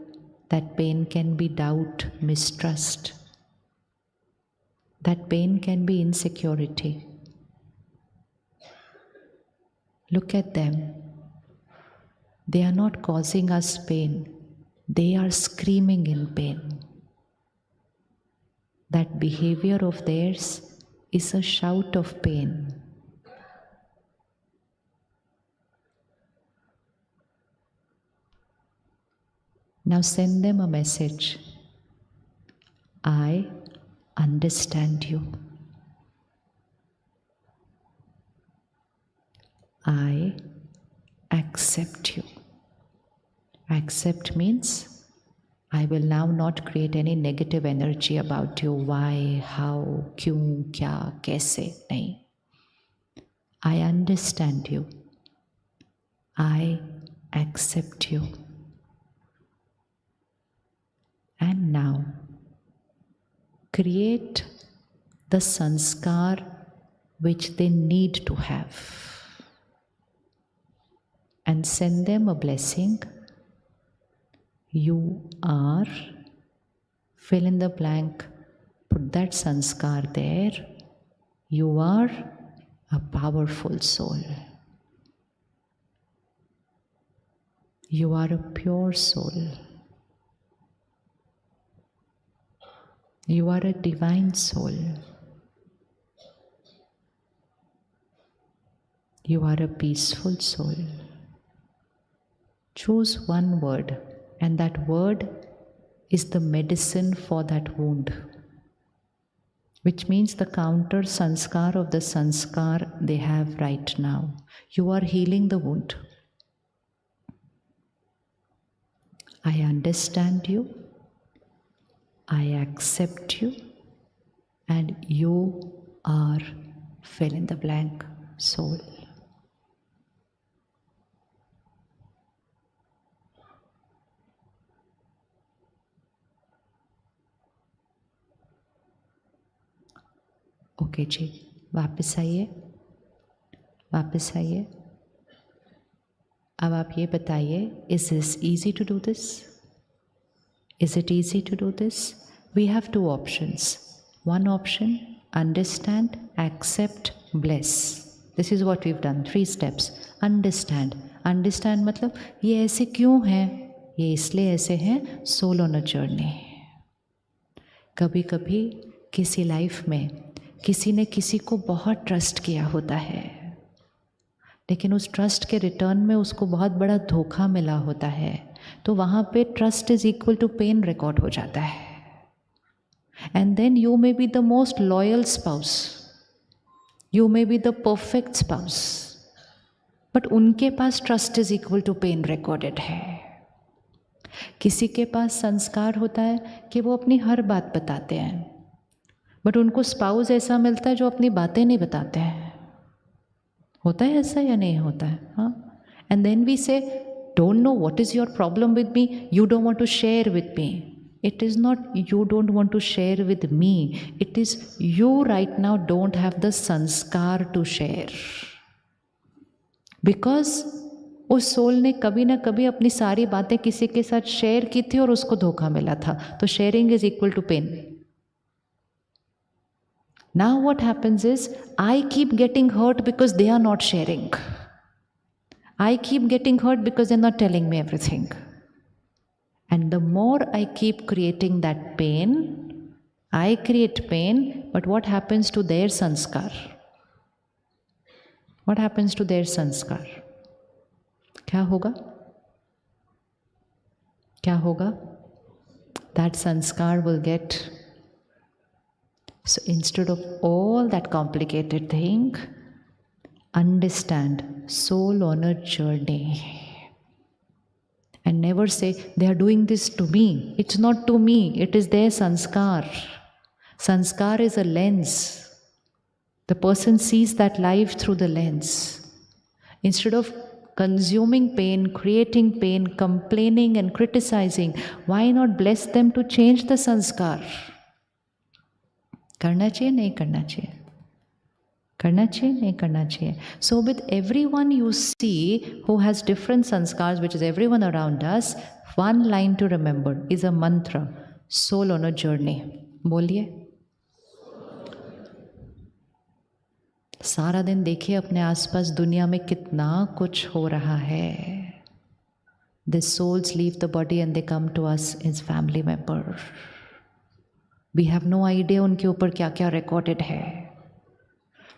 S1: that pain can be doubt, mistrust. That pain can be insecurity. Look at them. They are not causing us pain. They are screaming in pain. That behavior of theirs is a shout of pain. Now send them a message. I understand you. I accept you. Accept means I will now not create any negative energy about you. Why, how, kyun, kya, kaise, nahi. I understand you. I accept you. And now create the sanskar which they need to have. And send them a blessing. You are, fill in the blank, put that sanskar there. You are a powerful soul. You are a pure soul. You are a divine soul. You are a peaceful soul. Choose one word, and that word is the medicine for that wound, which means the counter sanskar of the sanskar they have right now. You are healing the wound. I understand you, I accept you, and you are fill in the blank soul. Okay जी, वापस आइए. वापस आइए। अब आप ये बताइए, is this easy to do this? Is it easy to do this? We have two options. One option, understand, accept, bless. This is what we've done. 3 steps. Understand. Understand मतलब ये ऐसे क्यों है? ये इसलिए ऐसे हैं, soul on a journey. कभी कभी किसी लाइफ में किसी ने किसी को बहुत ट्रस्ट किया होता है, लेकिन उस ट्रस्ट के रिटर्न में उसको बहुत बड़ा धोखा मिला होता है, तो वहाँ पे trust is equal to pain record हो जाता है। And then you may be the most loyal spouse, you may be the perfect spouse, but उनके पास trust is equal to pain recorded है। किसी के पास संस्कार होता है कि वो अपनी हर बात बताते हैं, बट उनको स्पाउस ऐसा मिलता है जो अपनी बातें नहीं बताते हैं। होता है ऐसा या नहीं होता है? हाँ। एंड देन वी से don't know what is your problem with me, you don't want to share with me. It is not you don't want to share with me, it is you right now don't have the sanskar to share, because उस soul ने कभी ना कभी अपनी सारी बातें किसी के साथ शेयर की थी और उसको धोखा मिला था, तो sharing is equal to pain. Now what happens is I keep getting hurt because they are not sharing. I keep getting hurt because they're not telling me everything. And the more I keep creating that pain, I create pain, but what happens to their sanskar? What happens to their sanskar? क्या होगा? क्या होगा? That sanskar will get. So instead of all that complicated thing, understand soul on a journey. And never say, they are doing this to me. It's not to me, it is their sanskar. Sanskar is a lens. The person sees that life through the lens. Instead of consuming pain, creating pain, complaining and criticizing, why not bless them to change the sanskar? करना चाहिए, नहीं करना चाहिए? करना चाहिए, नहीं करना चाहिए? So with everyone you see who has different sanskars, which is everyone around us, one line to remember is a mantra, soul on a journey. बोलिए। सारा दिन देखिए अपने आसपास दुनिया में कितना कुछ हो रहा है। The souls leave the body and they come to us as family member. We have no idea उनके ऊपर क्या क्या recorded है।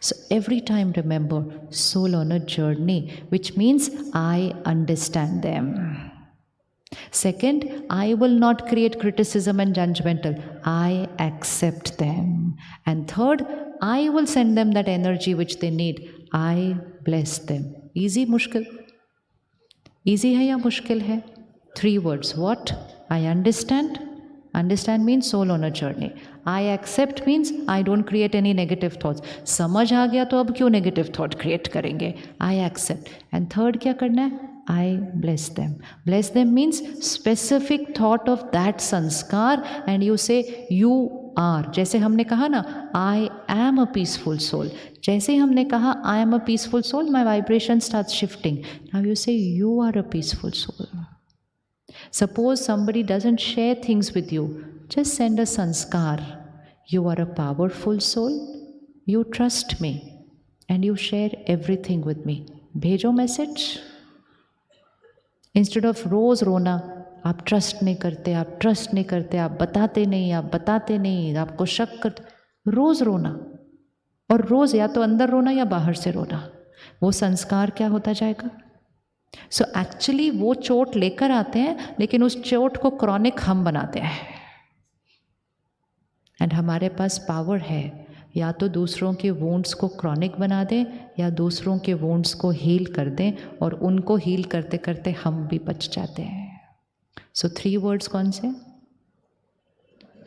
S1: So every time remember, soul on a journey, which means I understand them. Second, I will not create criticism and judgmental. I accept them. And third, I will send them that energy which they need. I bless them. Easy, मुश्किल? Easy है या मुश्किल है? 3 words. What? I understand. Understand means soul on a journey. I accept means I don't create any negative thoughts. समझ आ गया तो अब क्यों negative thought create करेंगे? I accept. And third क्या करना है? I bless them. Bless them means specific thought of that sanskar and you say you are. जैसे हमने कहा ना, I am a peaceful soul. जैसे हमने कहा I am a peaceful soul, my vibration starts shifting. Now you say you are a peaceful soul. Suppose somebody doesn't share things with you, just send a sanskar. You are a powerful soul, you trust me and you share everything with me. भेजो message. Instead of रोज रोना, आप trust नहीं करते, आप trust नहीं करते, आप बताते नहीं, आप बताते नहीं, आपको शक करते, रोज रोना। और रोज या तो अंदर रोना या बाहर से रोना, वो संस्कार क्या होता जाएगा? सो एक्चुअली वो चोट लेकर आते हैं, लेकिन उस चोट को क्रॉनिक हम बनाते हैं। एंड हमारे पास पावर है, या तो दूसरों के वुंड्स को क्रॉनिक बना दें या दूसरों के वुंड्स को हील कर दें, और उनको हील करते करते हम भी बच जाते हैं। सो 3 वर्ड्स कौन से?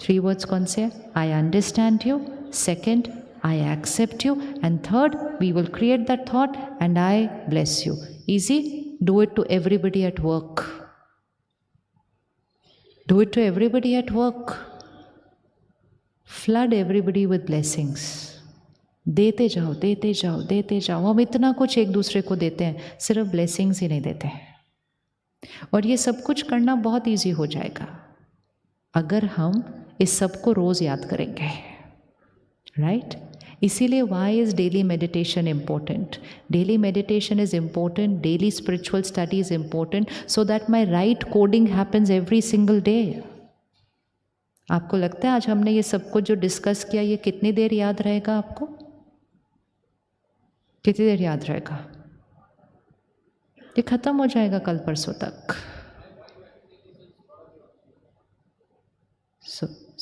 S1: 3 वर्ड्स कौन से? I understand you, second I accept you, and third, we will create that thought and I bless you. Easy? Do it to everybody at work. Do it to everybody at work. Flood everybody with blessings. देते जाओ देते जाओ देते जाओ। हम इतना कुछ एक दूसरे को देते हैं, सिर्फ ब्लेसिंग्स ही नहीं देते हैं। और ये सब कुछ करना बहुत ईजी हो जाएगा अगर हम इस सब को रोज याद करेंगे, राइट? इसीलिए why is daily meditation important? Daily meditation is important, daily spiritual study is important, so that my right coding happens every single day. आपको लगता है आज हमने ये सब कुछ जो डिस्कस किया ये कितनी देर याद रहेगा? आपको कितनी देर याद रहेगा? ये खत्म हो जाएगा कल परसों तक।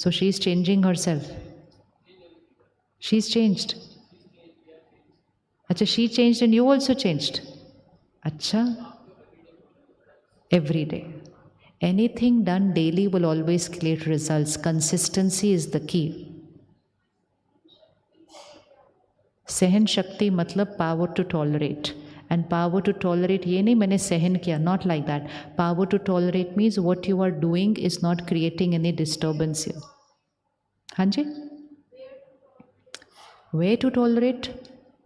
S1: So she is changing herself. She's changed. अच्छा, she changed and you also changed. अच्छा, every day. Anything done daily will always create results. Consistency is the key. सहन शक्ति मतलब power to tolerate. And power to tolerate ये नहीं मैंने सहन किया, not like that. Power to tolerate means what you are doing is not creating any disturbance here. हाँ जी? Way to tolerate?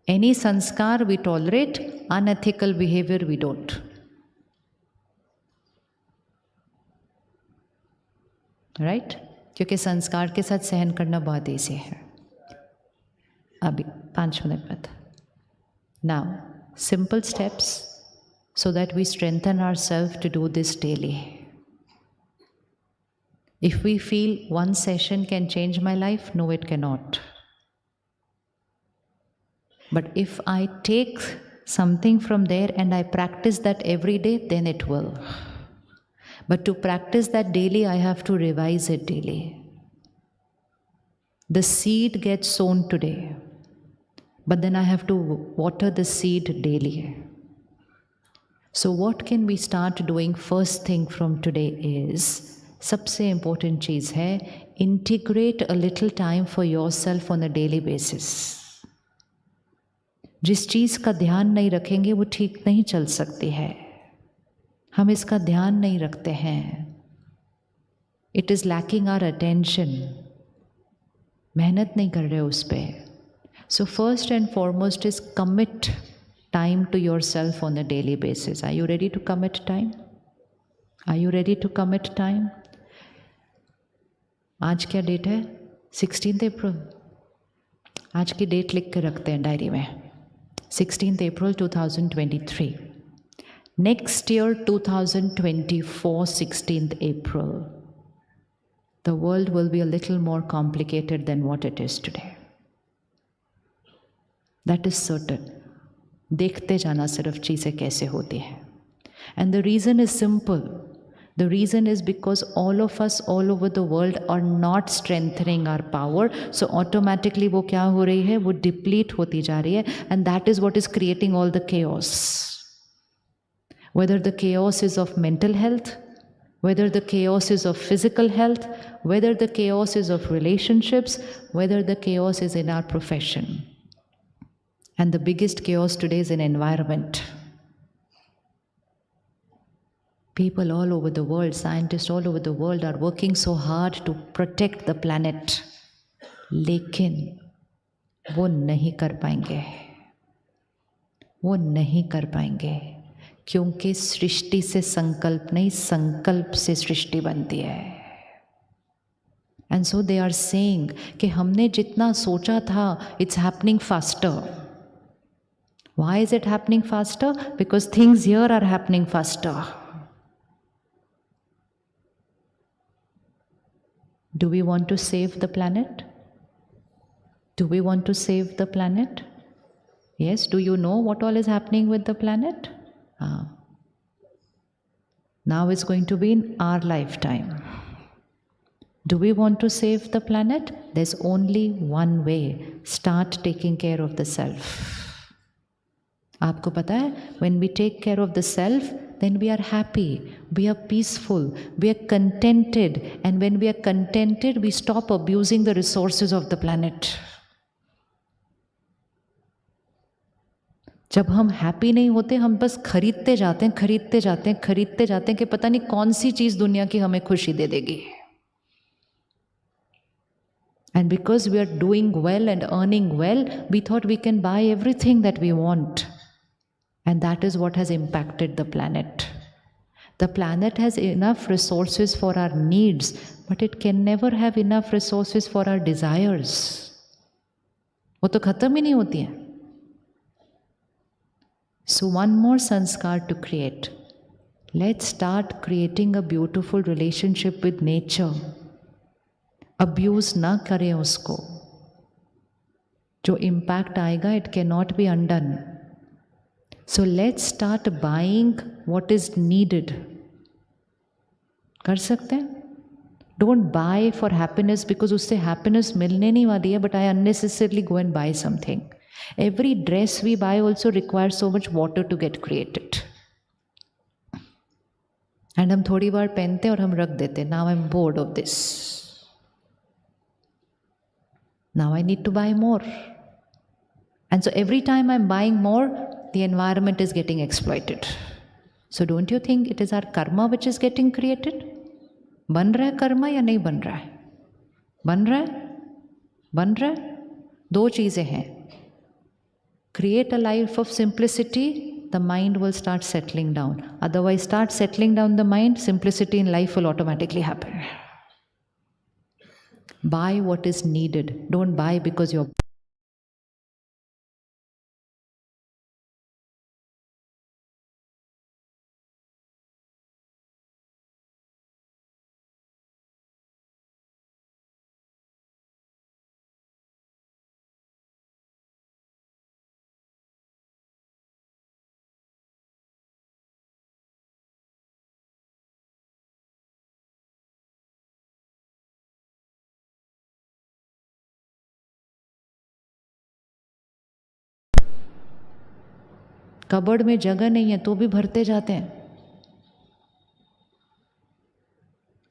S1: Any sanskar we tolerate, unethical behavior we don't. Right? क्योंकि संस्कार के साथ सहन करना बहुत ईजी है। अभी 5 मिनट बाद। Now, simple steps so that we strengthen ourselves to do this daily. If we feel one session can change my life, no, it cannot. But if I take something from there and I practice that every day, then it will. But to practice that daily, I have to revise it daily. The seed gets sown today, but then I have to water the seed daily. So what can we start doing first thing from today is, सबसे important चीज़ है, integrate a little time for yourself on a daily basis. जिस चीज़ का ध्यान नहीं रखेंगे वो ठीक नहीं चल सकती है। हम इसका ध्यान नहीं रखते हैं। It is lacking our attention. मेहनत नहीं कर रहे उस पे। So first and foremost is commit time to yourself on a daily basis. Are you ready to commit time? Are you ready to commit time? आज क्या डेट है? 16 अप्रैल। आज की डेट लिख के रखते हैं डायरी में। 16 अप्रैल 2023. Next year 2024, 16th April, the world will be a little more complicated than what it is today. That is certain. देखते जाना सिर्फ चीज़ें कैसे होती हैं. And the reason is simple. The reason is because all of us all over the world are not strengthening our power. So automatically वो क्या हो रही है? वो deplete होती जा रही है. And that is what is creating all the chaos. Whether the chaos is of mental health, whether the chaos is of physical health, whether the chaos is of relationships, whether the chaos is in our profession. And the biggest chaos today is in environment. People all over the world, scientists all over the world are working so hard to protect the planet. लेकिन वो नहीं कर पाएंगे। वो नहीं कर पाएंगे क्योंकि सृष्टि से संकल्प नहीं, संकल्प से सृष्टि बनती है। And so they are saying कि हमने जितना सोचा था, it's happening faster. Why is it happening faster? Because things here are happening faster. Do we want to save the planet? Do we want to save the planet? Yes. Do you know what all is happening with the planet? Now it's going to be in our lifetime. Do we want to save the planet? There's only one way. Start taking care of the self. आपको पता है, when we take care of the self, then we are happy, we are peaceful, we are contented, and when we are contented, we stop abusing the resources of the planet. जब हम happy नहीं होते, हम बस खरीदते जाते हैं, खरीदते जाते हैं, खरीदते जाते हैं कि पता नहीं कौन सी चीज़ दुनिया की हमें खुशी दे देगी. And because we are doing well and earning well, we thought we can buy everything that we want. And that is what has impacted the planet. The planet has enough resources for our needs, but it can never have enough resources for our desires. वो तो खत्म ही नहीं होती है. So one more sanskar to create. Let's start creating a beautiful relationship with nature. Abuse ना करें उसको. जो impact आएगा, it cannot be undone. So let's start buying what is needed. कर सकते हैं? Don't buy for happiness because उससे happiness मिलने नहीं वाली है, but I unnecessarily go and buy something. Every dress we buy also requires so much water to get created. And हम थोड़ी बार पहनते और हम रख देते. Now I'm bored of this. Now I need to buy more. And so every time I'm buying more, the environment is getting exploited. So don't you think it is our karma which is getting created? बन रहा है कर्मा या नहीं बन रहा है? बन रहा है? बन रहा है? दो चीज़ें हैं. Create a life of simplicity, the mind will start settling down. Otherwise, start settling down the mind, simplicity in life will automatically happen. Buy what is needed. Don't buy because you're cupboard में जगह नहीं है तो भी भरते जाते हैं.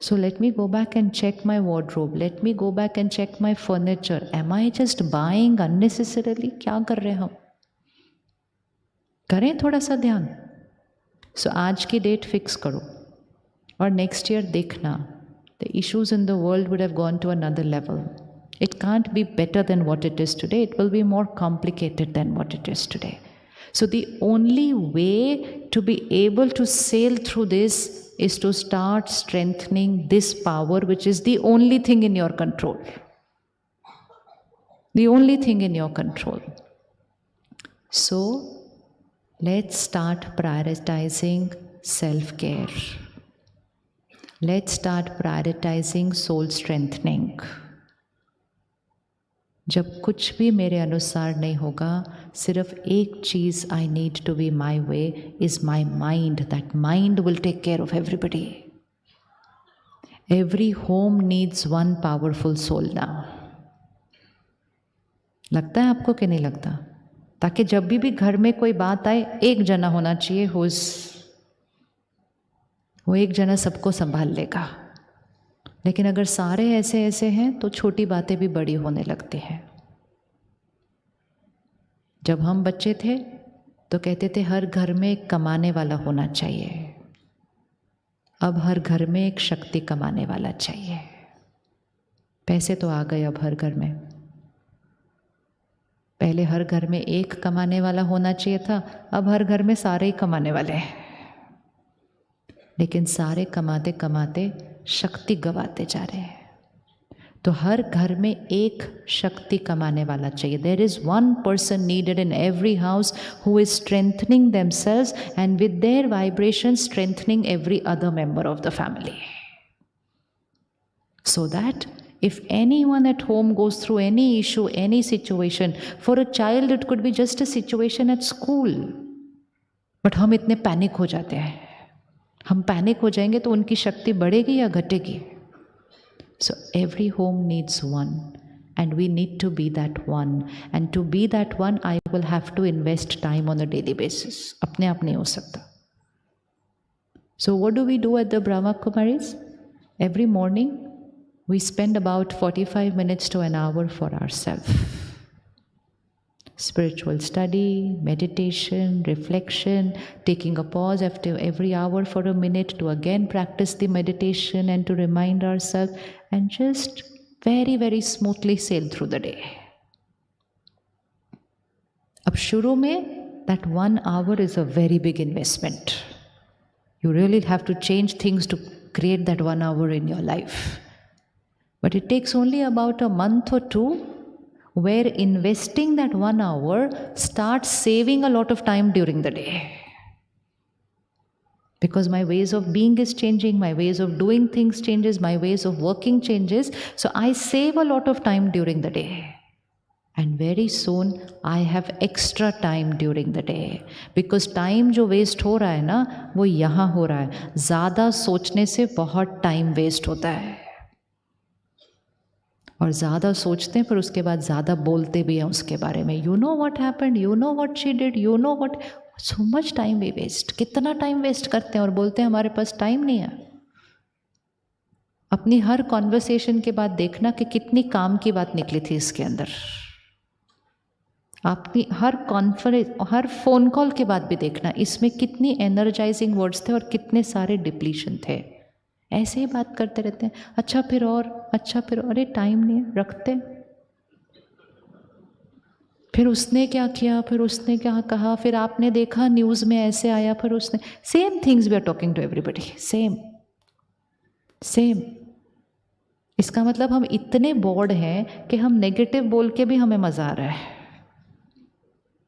S1: So let me go back and check my wardrobe. Let me go back and check my furniture. Am I just buying unnecessarily? क्या कर रहे हैं हम? करें थोड़ा सा ध्यान. So आज की डेट फिक्स करो और नेक्स्ट ईयर देखना. The issues in the world would have gone to another level. It can't be better than what it is today. It will be more complicated than what it is today. So the only way to be able to sail through this is to start strengthening this power, which is the only thing in your control. The only thing in your control. So let's start prioritizing self-care. Let's start prioritizing soul strengthening. जब कुछ भी मेरे अनुसार नहीं होगा, सिर्फ एक चीज़ I need to be my way is my mind. That mind will take care of everybody. Every home needs one powerful soul now. लगता है आपको कि नहीं लगता? ताकि जब भी घर में कोई बात आए, एक जना होना चाहिए वो एक जना सबको संभाल लेगा. लेकिन अगर सारे ऐसे ऐसे हैं तो छोटी बातें भी बड़ी होने लगती हैं. जब हम बच्चे थे तो कहते थे हर घर में एक कमाने वाला होना चाहिए. अब हर घर में एक शक्ति कमाने वाला चाहिए. पैसे तो आ गए अब हर घर में. पहले हर घर में एक कमाने वाला होना चाहिए था, अब हर घर में सारे ही कमाने वाले हैं. लेकिन सारे कमाते कमाते शक्ति गवाते जा रहे हैं. तो हर घर में एक शक्ति कमाने वाला चाहिए. There is one person needed in every house who is strengthening themselves and with their vibration strengthening every other member of the family. So that if anyone at home goes through any issue, any situation, for a child it could be just a situation at school, but हम इतने panic हो जाते हैं. हम panic हो जाएंगे तो उनकी शक्ति बढ़ेगी या घटेगी? So every home needs one and we need to be that one, and to be that one I will have to invest time on a daily basis. अपने आप नहीं हो सकता. So what do we do at the Brahma Kumaris? Every morning we spend about 45 minutes to an hour for ourselves. Spiritual study, meditation, reflection, taking a pause after every hour for a minute to again practice the meditation and to remind ourselves and just very, very smoothly sail through the day. अब शुरू में that 1 hour is a very big investment. You really have to change things to create that 1 hour in your life. But it takes only about a month or two where investing that 1 hour starts saving a lot of time during the day. Because my ways of being is changing, my ways of doing things changes, my ways of working changes. So I save a lot of time during the day. And very soon I have extra time during the day. Because time जो waste हो रहा है ना, वो यहाँ हो रहा है. ज़्यादा सोचने से बहुत time waste होता है. और ज़्यादा सोचते हैं पर उसके बाद ज़्यादा बोलते भी हैं उसके बारे में. You know what happened? You know what she did? You know what? So much time we waste. कितना time waste करते हैं और बोलते हैं हमारे पास time नहीं है. अपनी हर conversation के बाद देखना कि कितनी काम की बात निकली थी इसके अंदर. अपनी हर कॉन्फ्रेंस, हर फ़ोन कॉल के बाद भी देखना इसमें कितनी एनर्जाइजिंग वर्ड्स थे और कितने सारे डिप्लीशन थे. ऐसे ही बात करते रहते हैं. अच्छा फिर और, अच्छा फिर, अरे टाइम नहीं है, रखते. फिर उसने क्या किया, फिर उसने क्या कहा, फिर आपने देखा न्यूज़ में ऐसे आया, फिर उसने same things we are talking to everybody. Same same. इसका मतलब हम इतने बोर्ड हैं कि हम नेगेटिव बोल के भी हमें मज़ा आ रहा है.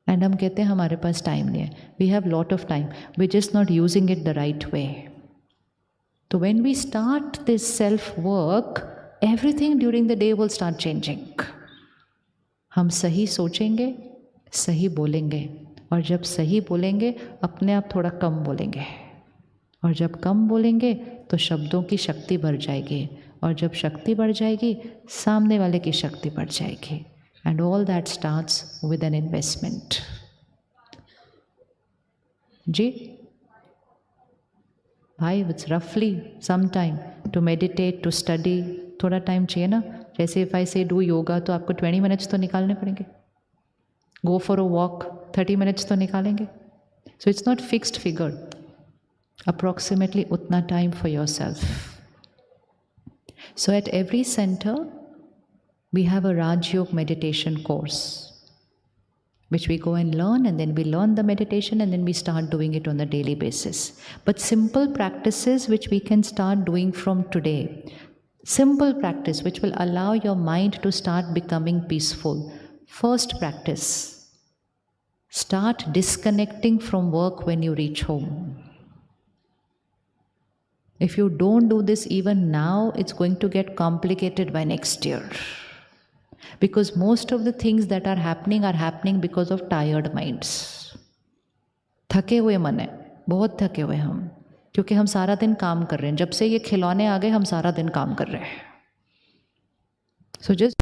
S1: एंड हम कहते हैं हमारे पास टाइम नहीं है. We have lot of time, we just not using it the right way. तो when we start this self work, everything during the day will start changing. हम सही सोचेंगे, सही बोलेंगे, और जब सही बोलेंगे अपने आप थोड़ा कम बोलेंगे, और जब कम बोलेंगे तो शब्दों की शक्ति बढ़ जाएगी, और जब शक्ति बढ़ जाएगी सामने वाले की शक्ति बढ़ जाएगी. And all that starts with an investment. जी भाई, it's roughly some time to meditate, to study. थोड़ा टाइम चाहिए ना. जैसे if I say do yoga तो आपको 20 minutes तो निकालने पड़ेंगे. Go for a walk, 30 minutes तो निकालेंगे. So it's not fixed figure. Approximately उतना time for yourself. So at every center we have a Raj Yoga meditation course, which we go and learn, and then we learn the meditation, and then we start doing it on a daily basis. But simple practices which we can start doing from today. Simple practice which will allow your mind to start becoming peaceful. First practice, start disconnecting from work when you reach home. If you don't do this even now, it's going to get complicated by next year. Because most of the things that are happening because of tired minds. थके हुए मन है, बहुत थके हुए हम, क्योंकि हम सारा दिन काम कर रहे हैं. जब से ये खिलौने आ गए हम सारा दिन काम कर रहे हैं. So just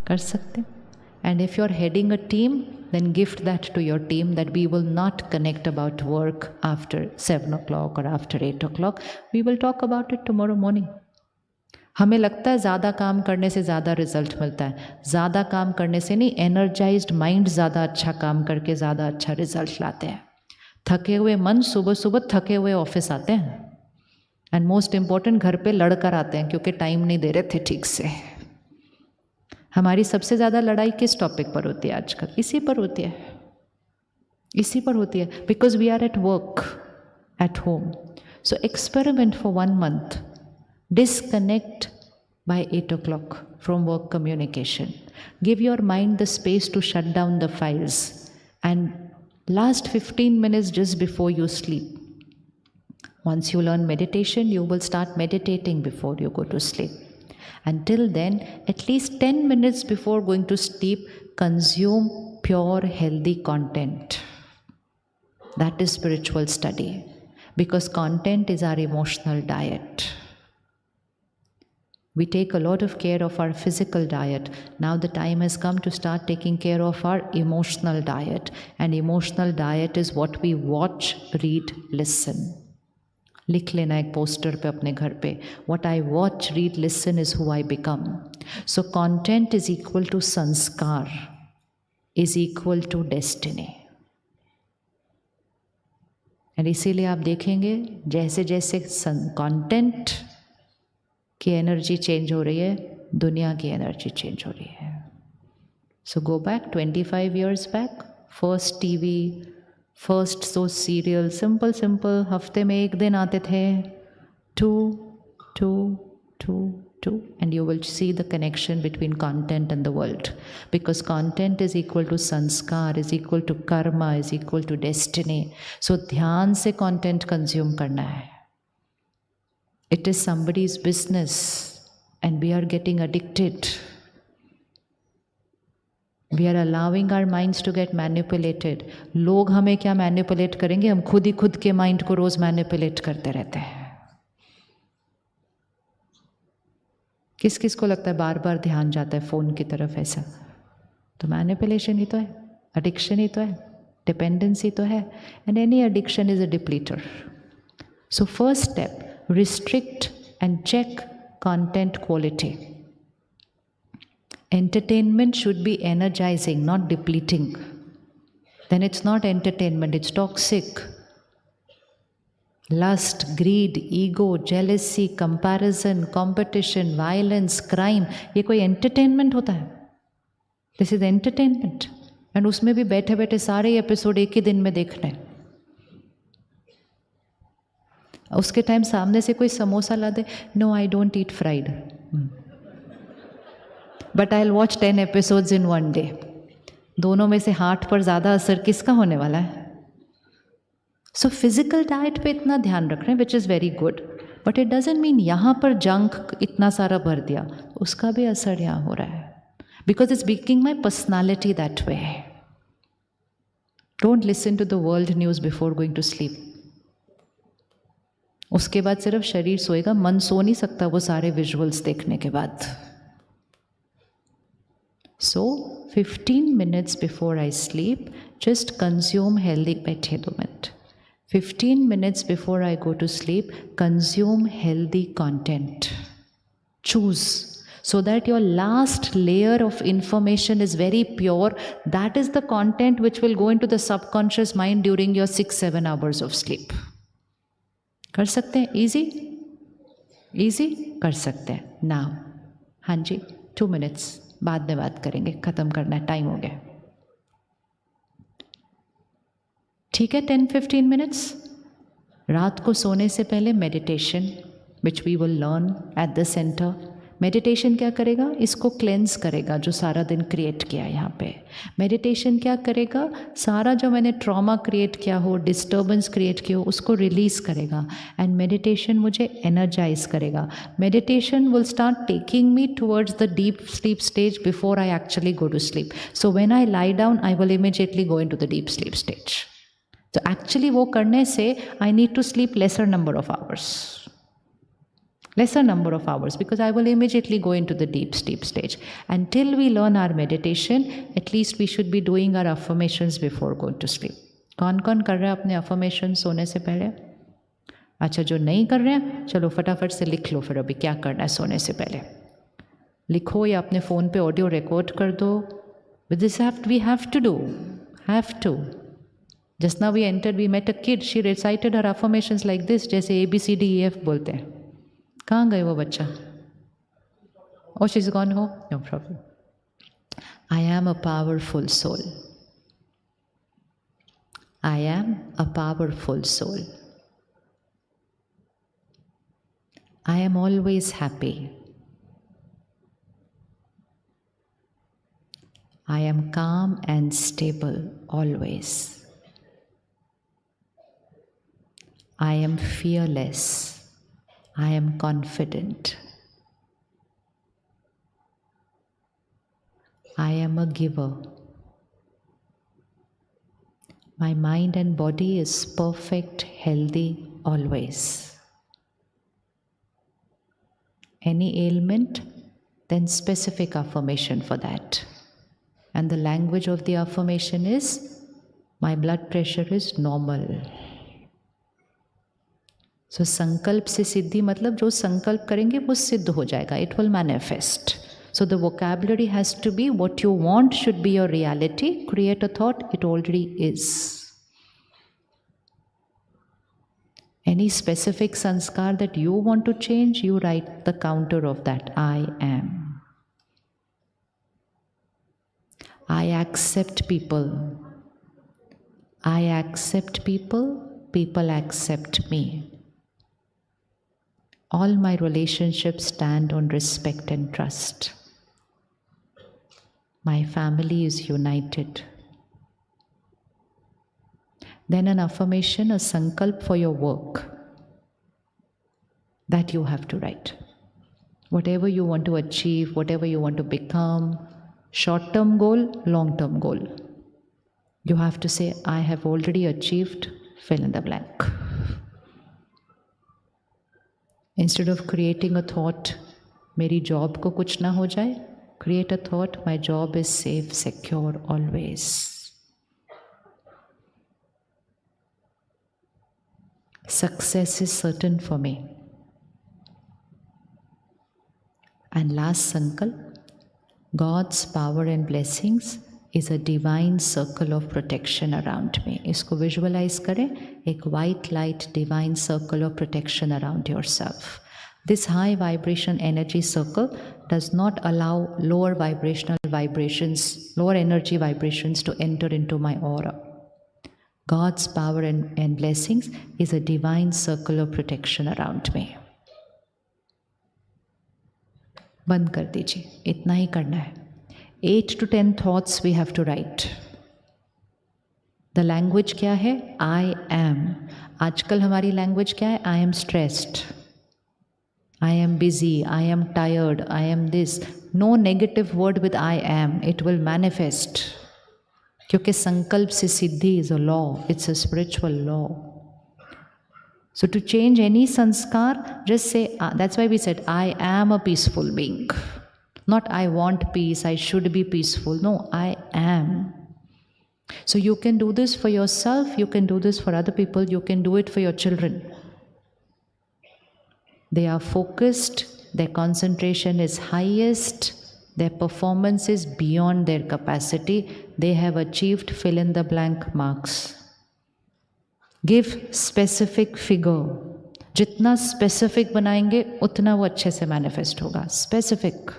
S1: कर सकते. And if you're heading a team, then gift that to your team that we will not connect about work after 7 o'clock or after 8 o'clock. We will talk about it tomorrow morning. हमें लगता है ज़्यादा काम करने से ज़्यादा result मिलता है. ज़्यादा काम करने से नहीं, एनर्जाइज्ड माइंड ज़्यादा अच्छा काम करके ज़्यादा अच्छा रिजल्ट लाते हैं. थके हुए मन सुबह सुबह थके हुए ऑफिस आते हैं. एंड मोस्ट इम्पॉर्टेंट, घर पे लड़ कर आते हैं क्योंकि टाइम नहीं दे रहे थे ठीक से. हमारी सबसे ज़्यादा लड़ाई किस टॉपिक पर होती है आजकल? इसी पर होती है, इसी पर होती है. Because we are at work at home. So experiment for 1 month. Disconnect by 8 o'clock from work communication. Give your mind the space to shut down the files. And last 15 minutes just before you sleep. Once you learn meditation, you will start meditating before you go to sleep. Until then, at least 10 minutes before going to sleep, consume pure healthy content. That is spiritual study, because content is our emotional diet. We take a lot of care of our physical diet. Now the time has come to start taking care of our emotional diet. And emotional diet is what we watch, read, listen. लिख लेना एक poster पे अपने घर पे. What I watch, read, listen is who I become. So content is equal to sanskar, is equal to destiny. And इसीलिए आप देखेंगे जैसे जैसे कंटेंट की एनर्जी चेंज हो रही है, दुनिया की एनर्जी चेंज हो रही है. So go back 25 years back, first TV, first so serial, simple simple, हफ्ते में एक दिन आते थे, 2 2 2 2, and you will see the connection between content and the world, because content is equal to sanskar, is equal to karma, is equal to destiny. So ध्यान से content consume करना है. It is somebody's business and we are getting addicted. We are allowing our minds to get manipulated. लोग हमें क्या manipulate करेंगे, हम खुद ही खुद के mind को रोज manipulate करते रहते हैं. किस किस को लगता है बार बार ध्यान जाता है फोन की तरफ ऐसा, तो मैनिपुलेशन ही तो है, एडिक्शन ही तो है, डिपेंडेंसी तो है. And any addiction is a depleter. So first step, restrict and check content quality. Entertainment should be energizing, not depleting. Then it's not entertainment, it's toxic. Lust, greed, ego, jealousy, comparison, competition, violence, crime, ये कोई entertainment होता है? This is entertainment. And उसमें भी बैठे बैठे सारे episode एक ही दिन में देखने. उसके टाइम सामने से कोई समोसा ला दे, no I don't eat fried, but I will watch 10 episodes in one day. दोनों में से हार्ट पर ज़्यादा असर किसका होने वाला है? सो फिजिकल डाइट पे इतना ध्यान रख रहे हैं, which is very good, but it doesn't mean यहाँ पर जंक इतना सारा भर दिया, उसका भी असर यहाँ हो रहा है, because it's making my personality that way. Don't listen to the world news before going to sleep. उसके बाद सिर्फ शरीर सोएगा, मन सो नहीं सकता वो सारे विजुअल्स देखने के बाद. So 15 minutes before I sleep just consume healthy. बैठे 2 minute. 15 minutes before I go to sleep consume healthy content. Choose so that your last layer of information is very pure. That is the content which will go into the subconscious mind during your 6-7 hours of sleep. कर सकते हैं? Easy कर सकते हैं. Now हाँ जी, 2 minutes बाद में बात करेंगे, ख़त्म करना है, टाइम हो गया. ठीक है, 10-15 minutes. रात को सोने से पहले meditation, which we will learn at the centre. Meditation क्या करेगा? इसको क्लेंस करेगा जो सारा दिन क्रिएट किया है यहाँ पे. मेडिटेशन क्या करेगा? सारा जो मैंने ट्रॉमा क्रिएट किया हो, डिस्टर्बेंस क्रिएट किया हो, उसको रिलीज़ करेगा. एंड मेडिटेशन मुझे एनर्जाइज करेगा. Meditation will start taking me towards the deep sleep stage before I actually go to sleep. So when I lie down I will immediately go in to the deep sleep stage. तो actually वो करने से I need to sleep lesser number of hours, because I will immediately go into the deep sleep stage. Until we learn our meditation, at least we should be doing our affirmations before going to sleep. कौन कौन कर रहा है अपने affirmations सोने से पहले? अच्छा, जो नहीं कर रहे हैं चलो फटाफट से लिख लो. फिर अभी क्या करना है सोने से पहले लिखो, या अपने फ़ोन पे ऑडियो रिकॉर्ड कर दो. With this we have to. Just now we entered, we met a kid, she recited her affirmations like this, जैसे ABCDEF बोलते हैं. कहाँ गए वो बच्चा? Oh, she's gone home? No problem. I am a powerful soul. I am a powerful soul. I am always happy. I am calm and stable always. I am fearless. I am confident. I am a giver. My mind and body is perfect, healthy always. any ailment, then specific affirmation for that. And the language of the affirmation is, my blood pressure is normal. So संकल्प से सिद्धि मतलब जो संकल्प करेंगे वो सिद्ध हो जाएगा. It will manifest. So the vocabulary has to be what you want should be your reality. Create a thought, it already is. Any specific sanskar that you want to change, you write the counter of that. I am. I accept people. I accept people. People accept me. All my relationships stand on respect and trust. My family is united. Then an affirmation, a sankalp for your work that you have to write. Whatever you want to achieve, whatever you want to become, short-term goal, long-term goal. You have to say, I have already achieved, fill in the blank. Instead of creating a thought, मेरी job को कुछ ना हो जाए, create a thought, my job is safe, secure, always. Success is certain for me. And last sankalp, God's power and blessings is a divine circle of protection around me. इसको visualize करें, एक white light divine circle of protection around yourself. This high vibration energy circle does not allow lower energy vibrations to enter into my aura. God's power and blessings is a divine circle of protection around me. बंद कर दीजिए, इतना ही करना है. 8 to 10 thoughts we have to write. The language क्या है? I am. आजकल हमारी language क्या है? I am stressed. I am busy. I am tired. I am this. No negative word with I am. It will manifest. क्योंकि संकल्प से सिद्धि is a law. It's a spiritual law. So to change any sanskar, just say, that's why we said, I am a peaceful being. Not I want peace, I should be peaceful. No, I am. So you can do this for yourself, you can do this for other people, you can do it for your children. They are focused, their concentration is highest, their performance is beyond their capacity. They have achieved fill in the blank marks. Give specific figure. जितना specific बनाएंगे उतना वो अच्छे से manifest होगा. Specific.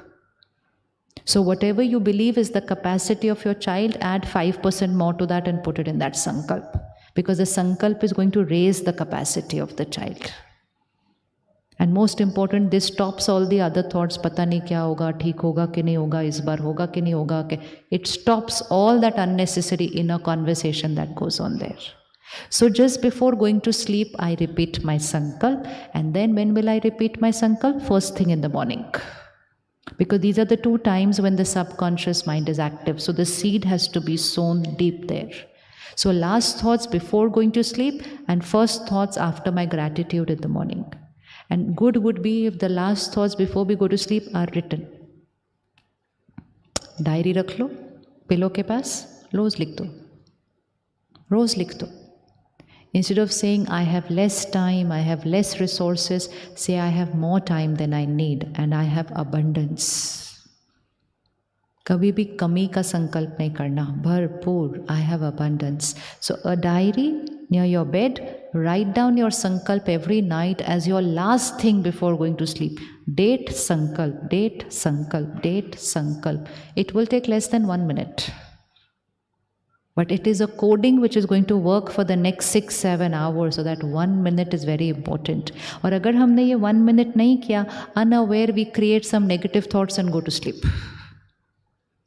S1: So whatever you believe is the capacity of your child, add 5% more to that and put it in that sankalp. Because the sankalp is going to raise the capacity of the child. And most important, this stops all the other thoughts. पता नहीं क्या होगा, ठीक होगा कि नहीं होगा, इस बार होगा कि नहीं होगा. It stops all that unnecessary inner conversation that goes on there. So just before going to sleep, I repeat my sankalp. And then when will I repeat my sankalp? First thing in the morning. Because these are the two times when the subconscious mind is active. So the seed has to be sown deep there. So last thoughts before going to sleep and first thoughts after my gratitude in the morning. And good would be if the last thoughts before we go to sleep are written. Diary रख लो, pillow के पास, रोज लिख दो. रोज लिख दो. Instead of saying, I have less time, I have less resources, say, I have more time than I need and I have abundance. कभी भी कमी का संकल्प नहीं करना. भरपूर, I have abundance. So a diary near your bed, write down your sankalp every night as your last thing before going to sleep. Date sankalp, date sankalp, date sankalp. It will take less than 1 minute. But it is a coding which is going to work for the next 6-7 hours. So that 1 minute is very important. और अगर हमने ये 1 minute नहीं किया, unaware we create some negative thoughts and go to sleep.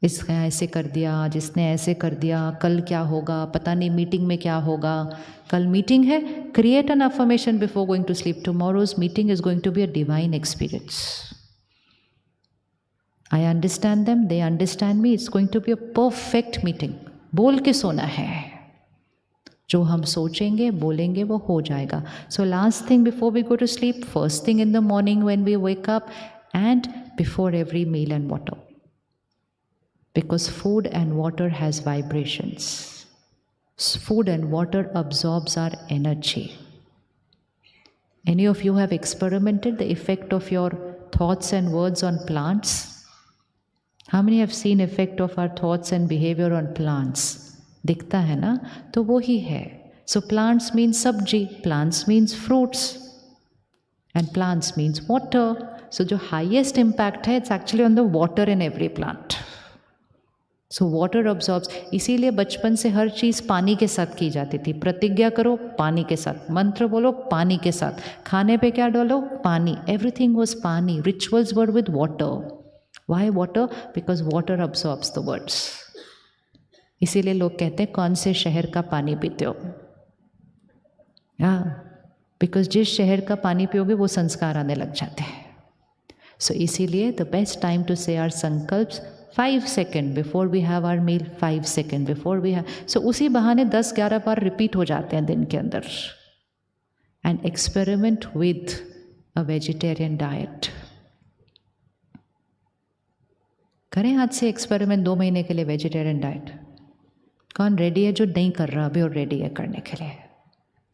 S1: इसने ऐसे कर दिया, जिसने ऐसे कर दिया, कल क्या होगा, पता नहीं मीटिंग में क्या होगा. कल मीटिंग है, create an affirmation before going to sleep. Tomorrow's meeting is going to be a divine experience. I understand them, they understand me. It's going to be a perfect meeting. बोल के सोना है. जो हम सोचेंगे, बोलेंगे, वो हो जाएगा. So last thing before we go to sleep, first thing in the morning when we wake up, and before every meal and water. Because food and water has vibrations. Food and water absorbs our energy. Any of you have experimented the effect of your thoughts and words on plants? How many have seen effect of our thoughts and behavior on plants? दिखता है ना, तो वो ही है. So plants means sabji, plants means fruits, and plants means water. So जो highest impact है, it's actually on the water in every plant. So water absorbs. इसीलिए बचपन से हर चीज़ पानी के साथ की जाती थी. प्रतिज्ञा करो पानी के साथ, मंत्र बोलो पानी के साथ, खाने पे क्या डालो पानी. Everything was पानी. Rituals were with water. Why water? Because water absorbs the words. इसीलिए लोग कहते हैं कौन से शहर का पानी पीते हो. बिकॉज जिस शहर का पानी पियोगे वो संस्कार आने लग जाते हैं. सो इसीलिए the best time to say our संकल्प्स 5 second before we have our meal, 5 second before we have. So उसी बहाने 10-11 बार रिपीट हो जाते हैं दिन के अंदर. And experiment with a vegetarian diet. करें आज से एक्सपेरिमेंट 2 महीने के लिए वेजिटेरियन डाइट. कौन रेडी है जो नहीं कर रहा अभी और रेडी है करने के लिए?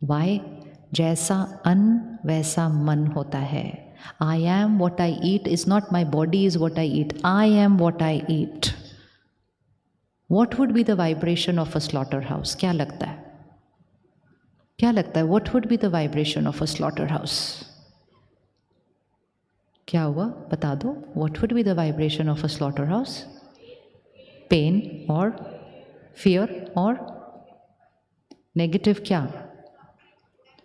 S1: वाई? जैसा अन्न वैसा मन होता है. I am what I eat is not my body is what I eat. I am what I eat. What would be the vibration of a slaughter house? क्या लगता है? क्या लगता है? What would be the vibration of a slaughter house? क्या हुआ बता दो. What would be the vibration of a slaughter house? Pain और फियर और नेगेटिव क्या?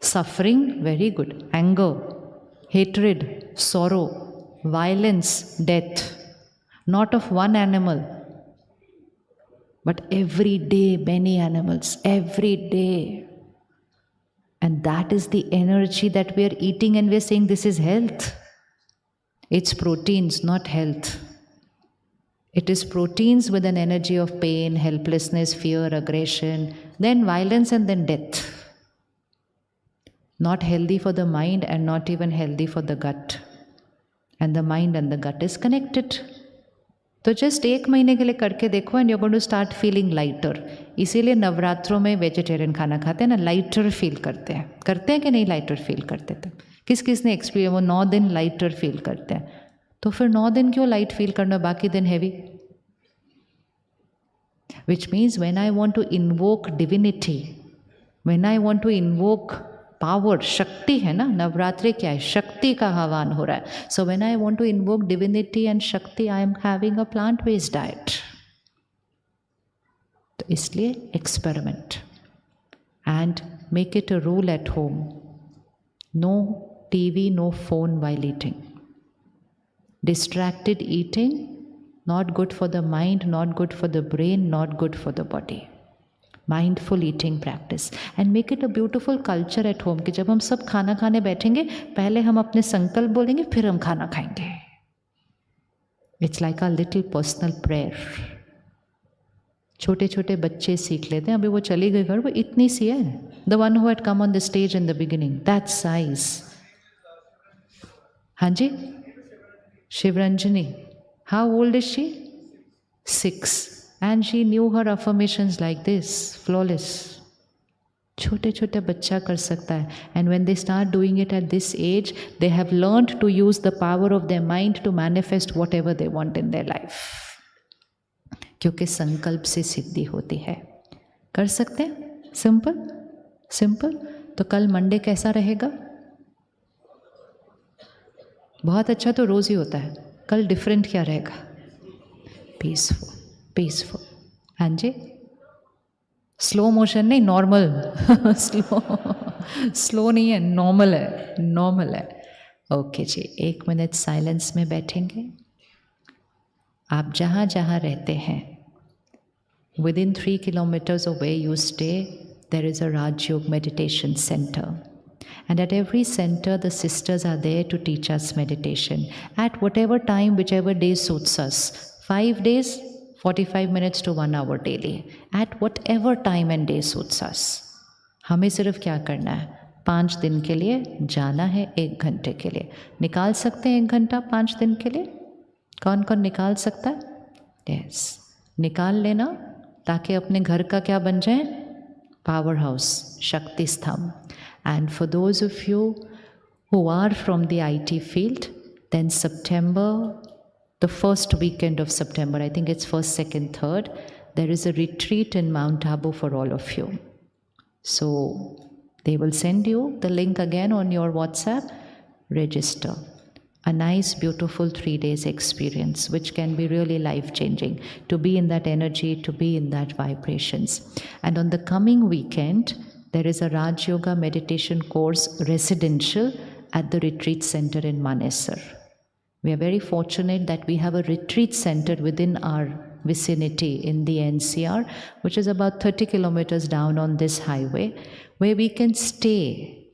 S1: Suffering, very good. Anger, hatred, sorrow, violence, death. Not of one animal, but every day, many animals, every day. And that is the energy that we are eating, and we are saying this is health. It's proteins, not health. It is proteins with an energy of pain, helplessness, fear, aggression, then violence, and then death. Not healthy for the mind and not even healthy for the gut. And the mind and the gut is connected. तो just 1 महीने के लिए करके देखो and you are going to start feeling lighter. इसीलिए नवरात्रों में vegetarian खाना खाते हैं ना, लाइटर फील करते हैं कि नहीं? लाइटर फील करते थे. किस किस ने एक्सपीरियंस? वो 9 दिन लाइटर फील करते हैं. तो फिर 9 दिन क्यों लाइट फील करना, बाकी दिन heavy? Which means when I want to invoke divinity, when I want to invoke power, शक्ति है ना, नवरात्रि क्या है? शक्ति का आह्वान हो रहा है. So when I want to invoke divinity and shakti, I am having a plant based diet. तो इसलिए experiment and make it a rule at home. No TV, no phone while eating. Distracted eating, not good for the mind, not good for the brain, not good for the body. Mindful eating practice and make it a beautiful culture at home कि जब हम सब खाना खाने बैठेंगे पहले हम अपने संकल्प बोलेंगे, फिर हम खाना खाएंगे. It's like a little personal prayer. छोटे छोटे बच्चे सीख लेते हैं. अभी वो चली गई घर, वो इतनी सी है. The one who had come on the stage in the beginning, that size. हाँ जी, Shivranjani. How old is she? 6. And she knew her affirmations like this, flawless. छोटे छोटे बच्चा कर सकता है. And when they start doing it at this age, they have learned to use the power of their mind to manifest whatever they want in their life. क्योंकि संकल्प से सिद्धि होती है. कर सकते हैं? Simple simple. तो कल मंडे कैसा रहेगा? बहुत अच्छा. तो रोज़ ही होता है. कल डिफरेंट क्या रहेगा? पीसफुल. पीसफुल. हाँ जी. स्लो मोशन नहीं, नॉर्मल. स्लो नहीं है, नॉर्मल है. नॉर्मल है. ओके जी, 1 मिनट साइलेंस में बैठेंगे. आप जहाँ जहाँ रहते हैं, within 3 kilometers of where you stay, there is a Raj Yoga meditation center. And at every center, the sisters are there to teach us meditation at whatever time, whichever day suits us. 5 days, 45 minutes to 1 hour daily, at whatever time and day suits us. हमें सिर्फ क्या करना है? 5 दिन के लिए जाना है, 1 घंटे के लिए। निकाल सकते हैं 1 घंटा 5 दिन के लिए? कौन कौन निकाल सकता है? यस, निकाल लेना, ताकि अपने घर का क्या बन जाए? पावर हाउस, शक्ति स्तंभ. And for those of you who are from the IT field, then September, the first weekend of September, I think it's 1st, 2nd, 3rd, there is a retreat in Mount Abu for all of you. So they will send you the link again on your WhatsApp. Register. A nice, beautiful 3 days experience, which can be really life-changing, to be in that energy, to be in that vibrations. And on the coming weekend, there is a Raj Yoga meditation course residential at the retreat center in Manesar. We are very fortunate that we have a retreat center within our vicinity in the NCR, which is about 30 kilometers down on this highway, where we can stay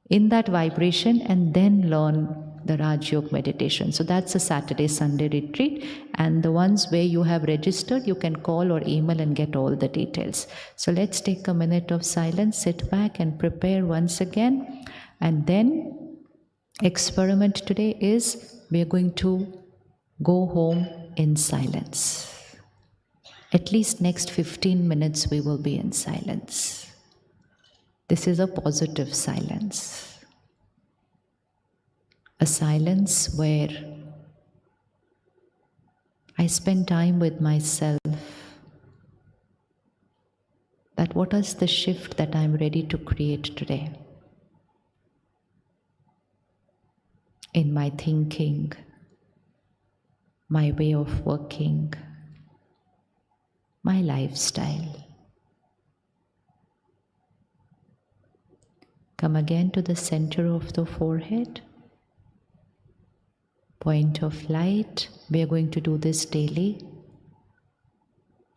S1: in that vibration and then learn the Raj Yoga meditation. So that's a Saturday, Sunday retreat. And the ones where you have registered, you can call or email and get all the details. So let's take a minute of silence, sit back and prepare once again. And then experiment today is we are going to go home in silence. At least next 15 minutes we will be in silence. This is a positive silence. A silence where I spend time with myself, that what is the shift that I'm ready to create today in my thinking, my way of working, my lifestyle. Come again to the center of the forehead. Point of light. We are going to do this daily.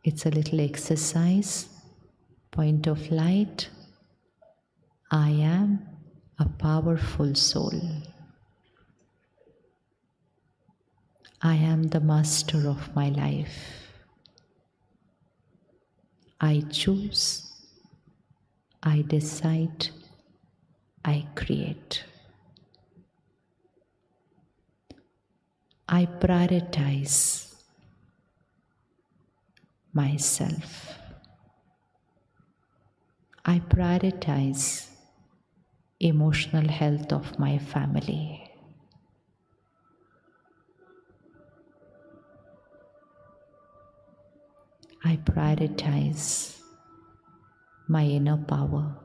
S1: It's a little exercise. Point of light. I am a powerful soul. I am the master of my life. I choose. I decide. I create. I prioritize myself. I prioritize emotional health of my family. I prioritize my inner power.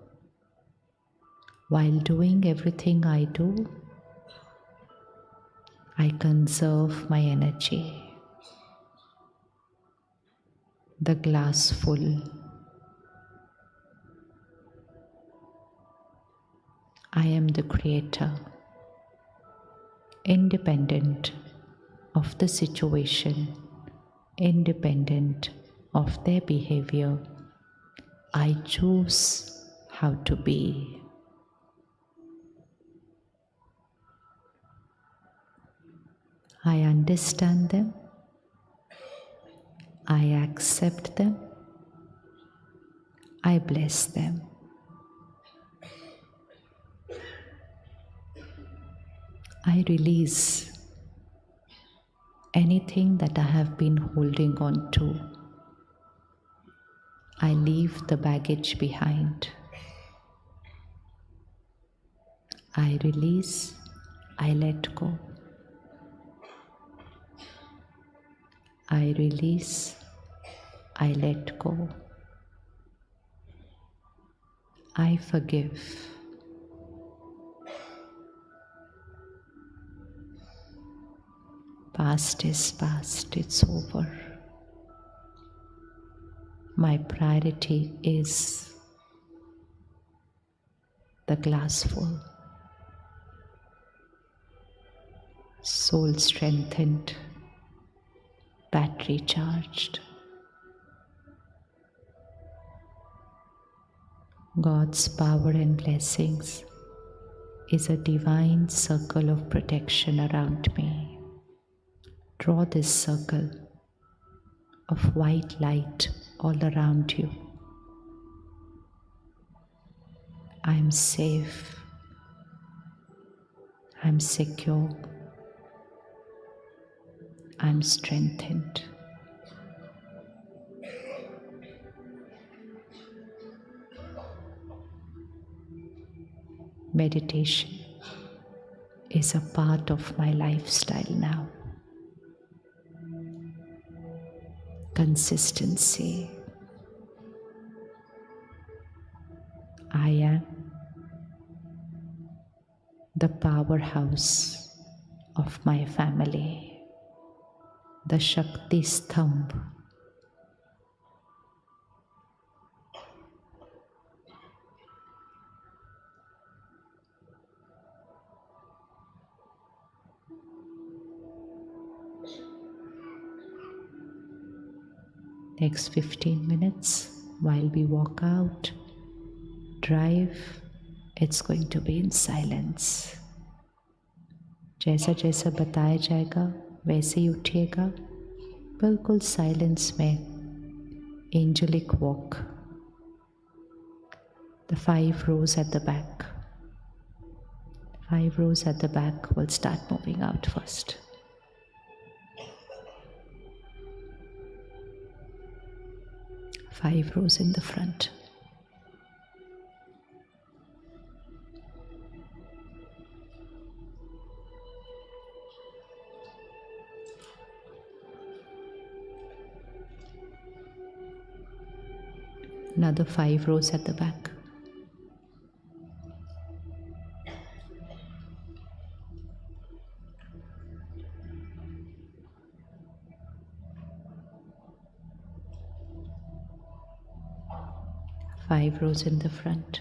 S1: While doing everything I do, I conserve my energy. The glass full. I am the creator, independent of the situation, independent of their behavior. I choose how to be. I understand them. I accept them. I bless them. I release anything that I have been holding on to. I leave the baggage behind. I release, I let go. I release, I let go. I forgive. Past is past, it's over. My priority is the glass full. Soul strengthened, battery charged. God's power and blessings is a divine circle of protection around me. Draw this circle of white light all around you. I'm safe. I'm secure. I'm strengthened. Meditation is a part of my lifestyle now. Consistency. I am the powerhouse of my family, the Shakti Stambh. Next 15 minutes while we walk out, drive, it's going to be in silence. जैसा जैसा बताया जाएगा वैसे ही उठिएगा, बिल्कुल silence में. Angelic walk. The 5 rows at the back. 5 rows at the back will start moving out first. Five rows in the front. Another 5 rows at the back. Five rows in the front.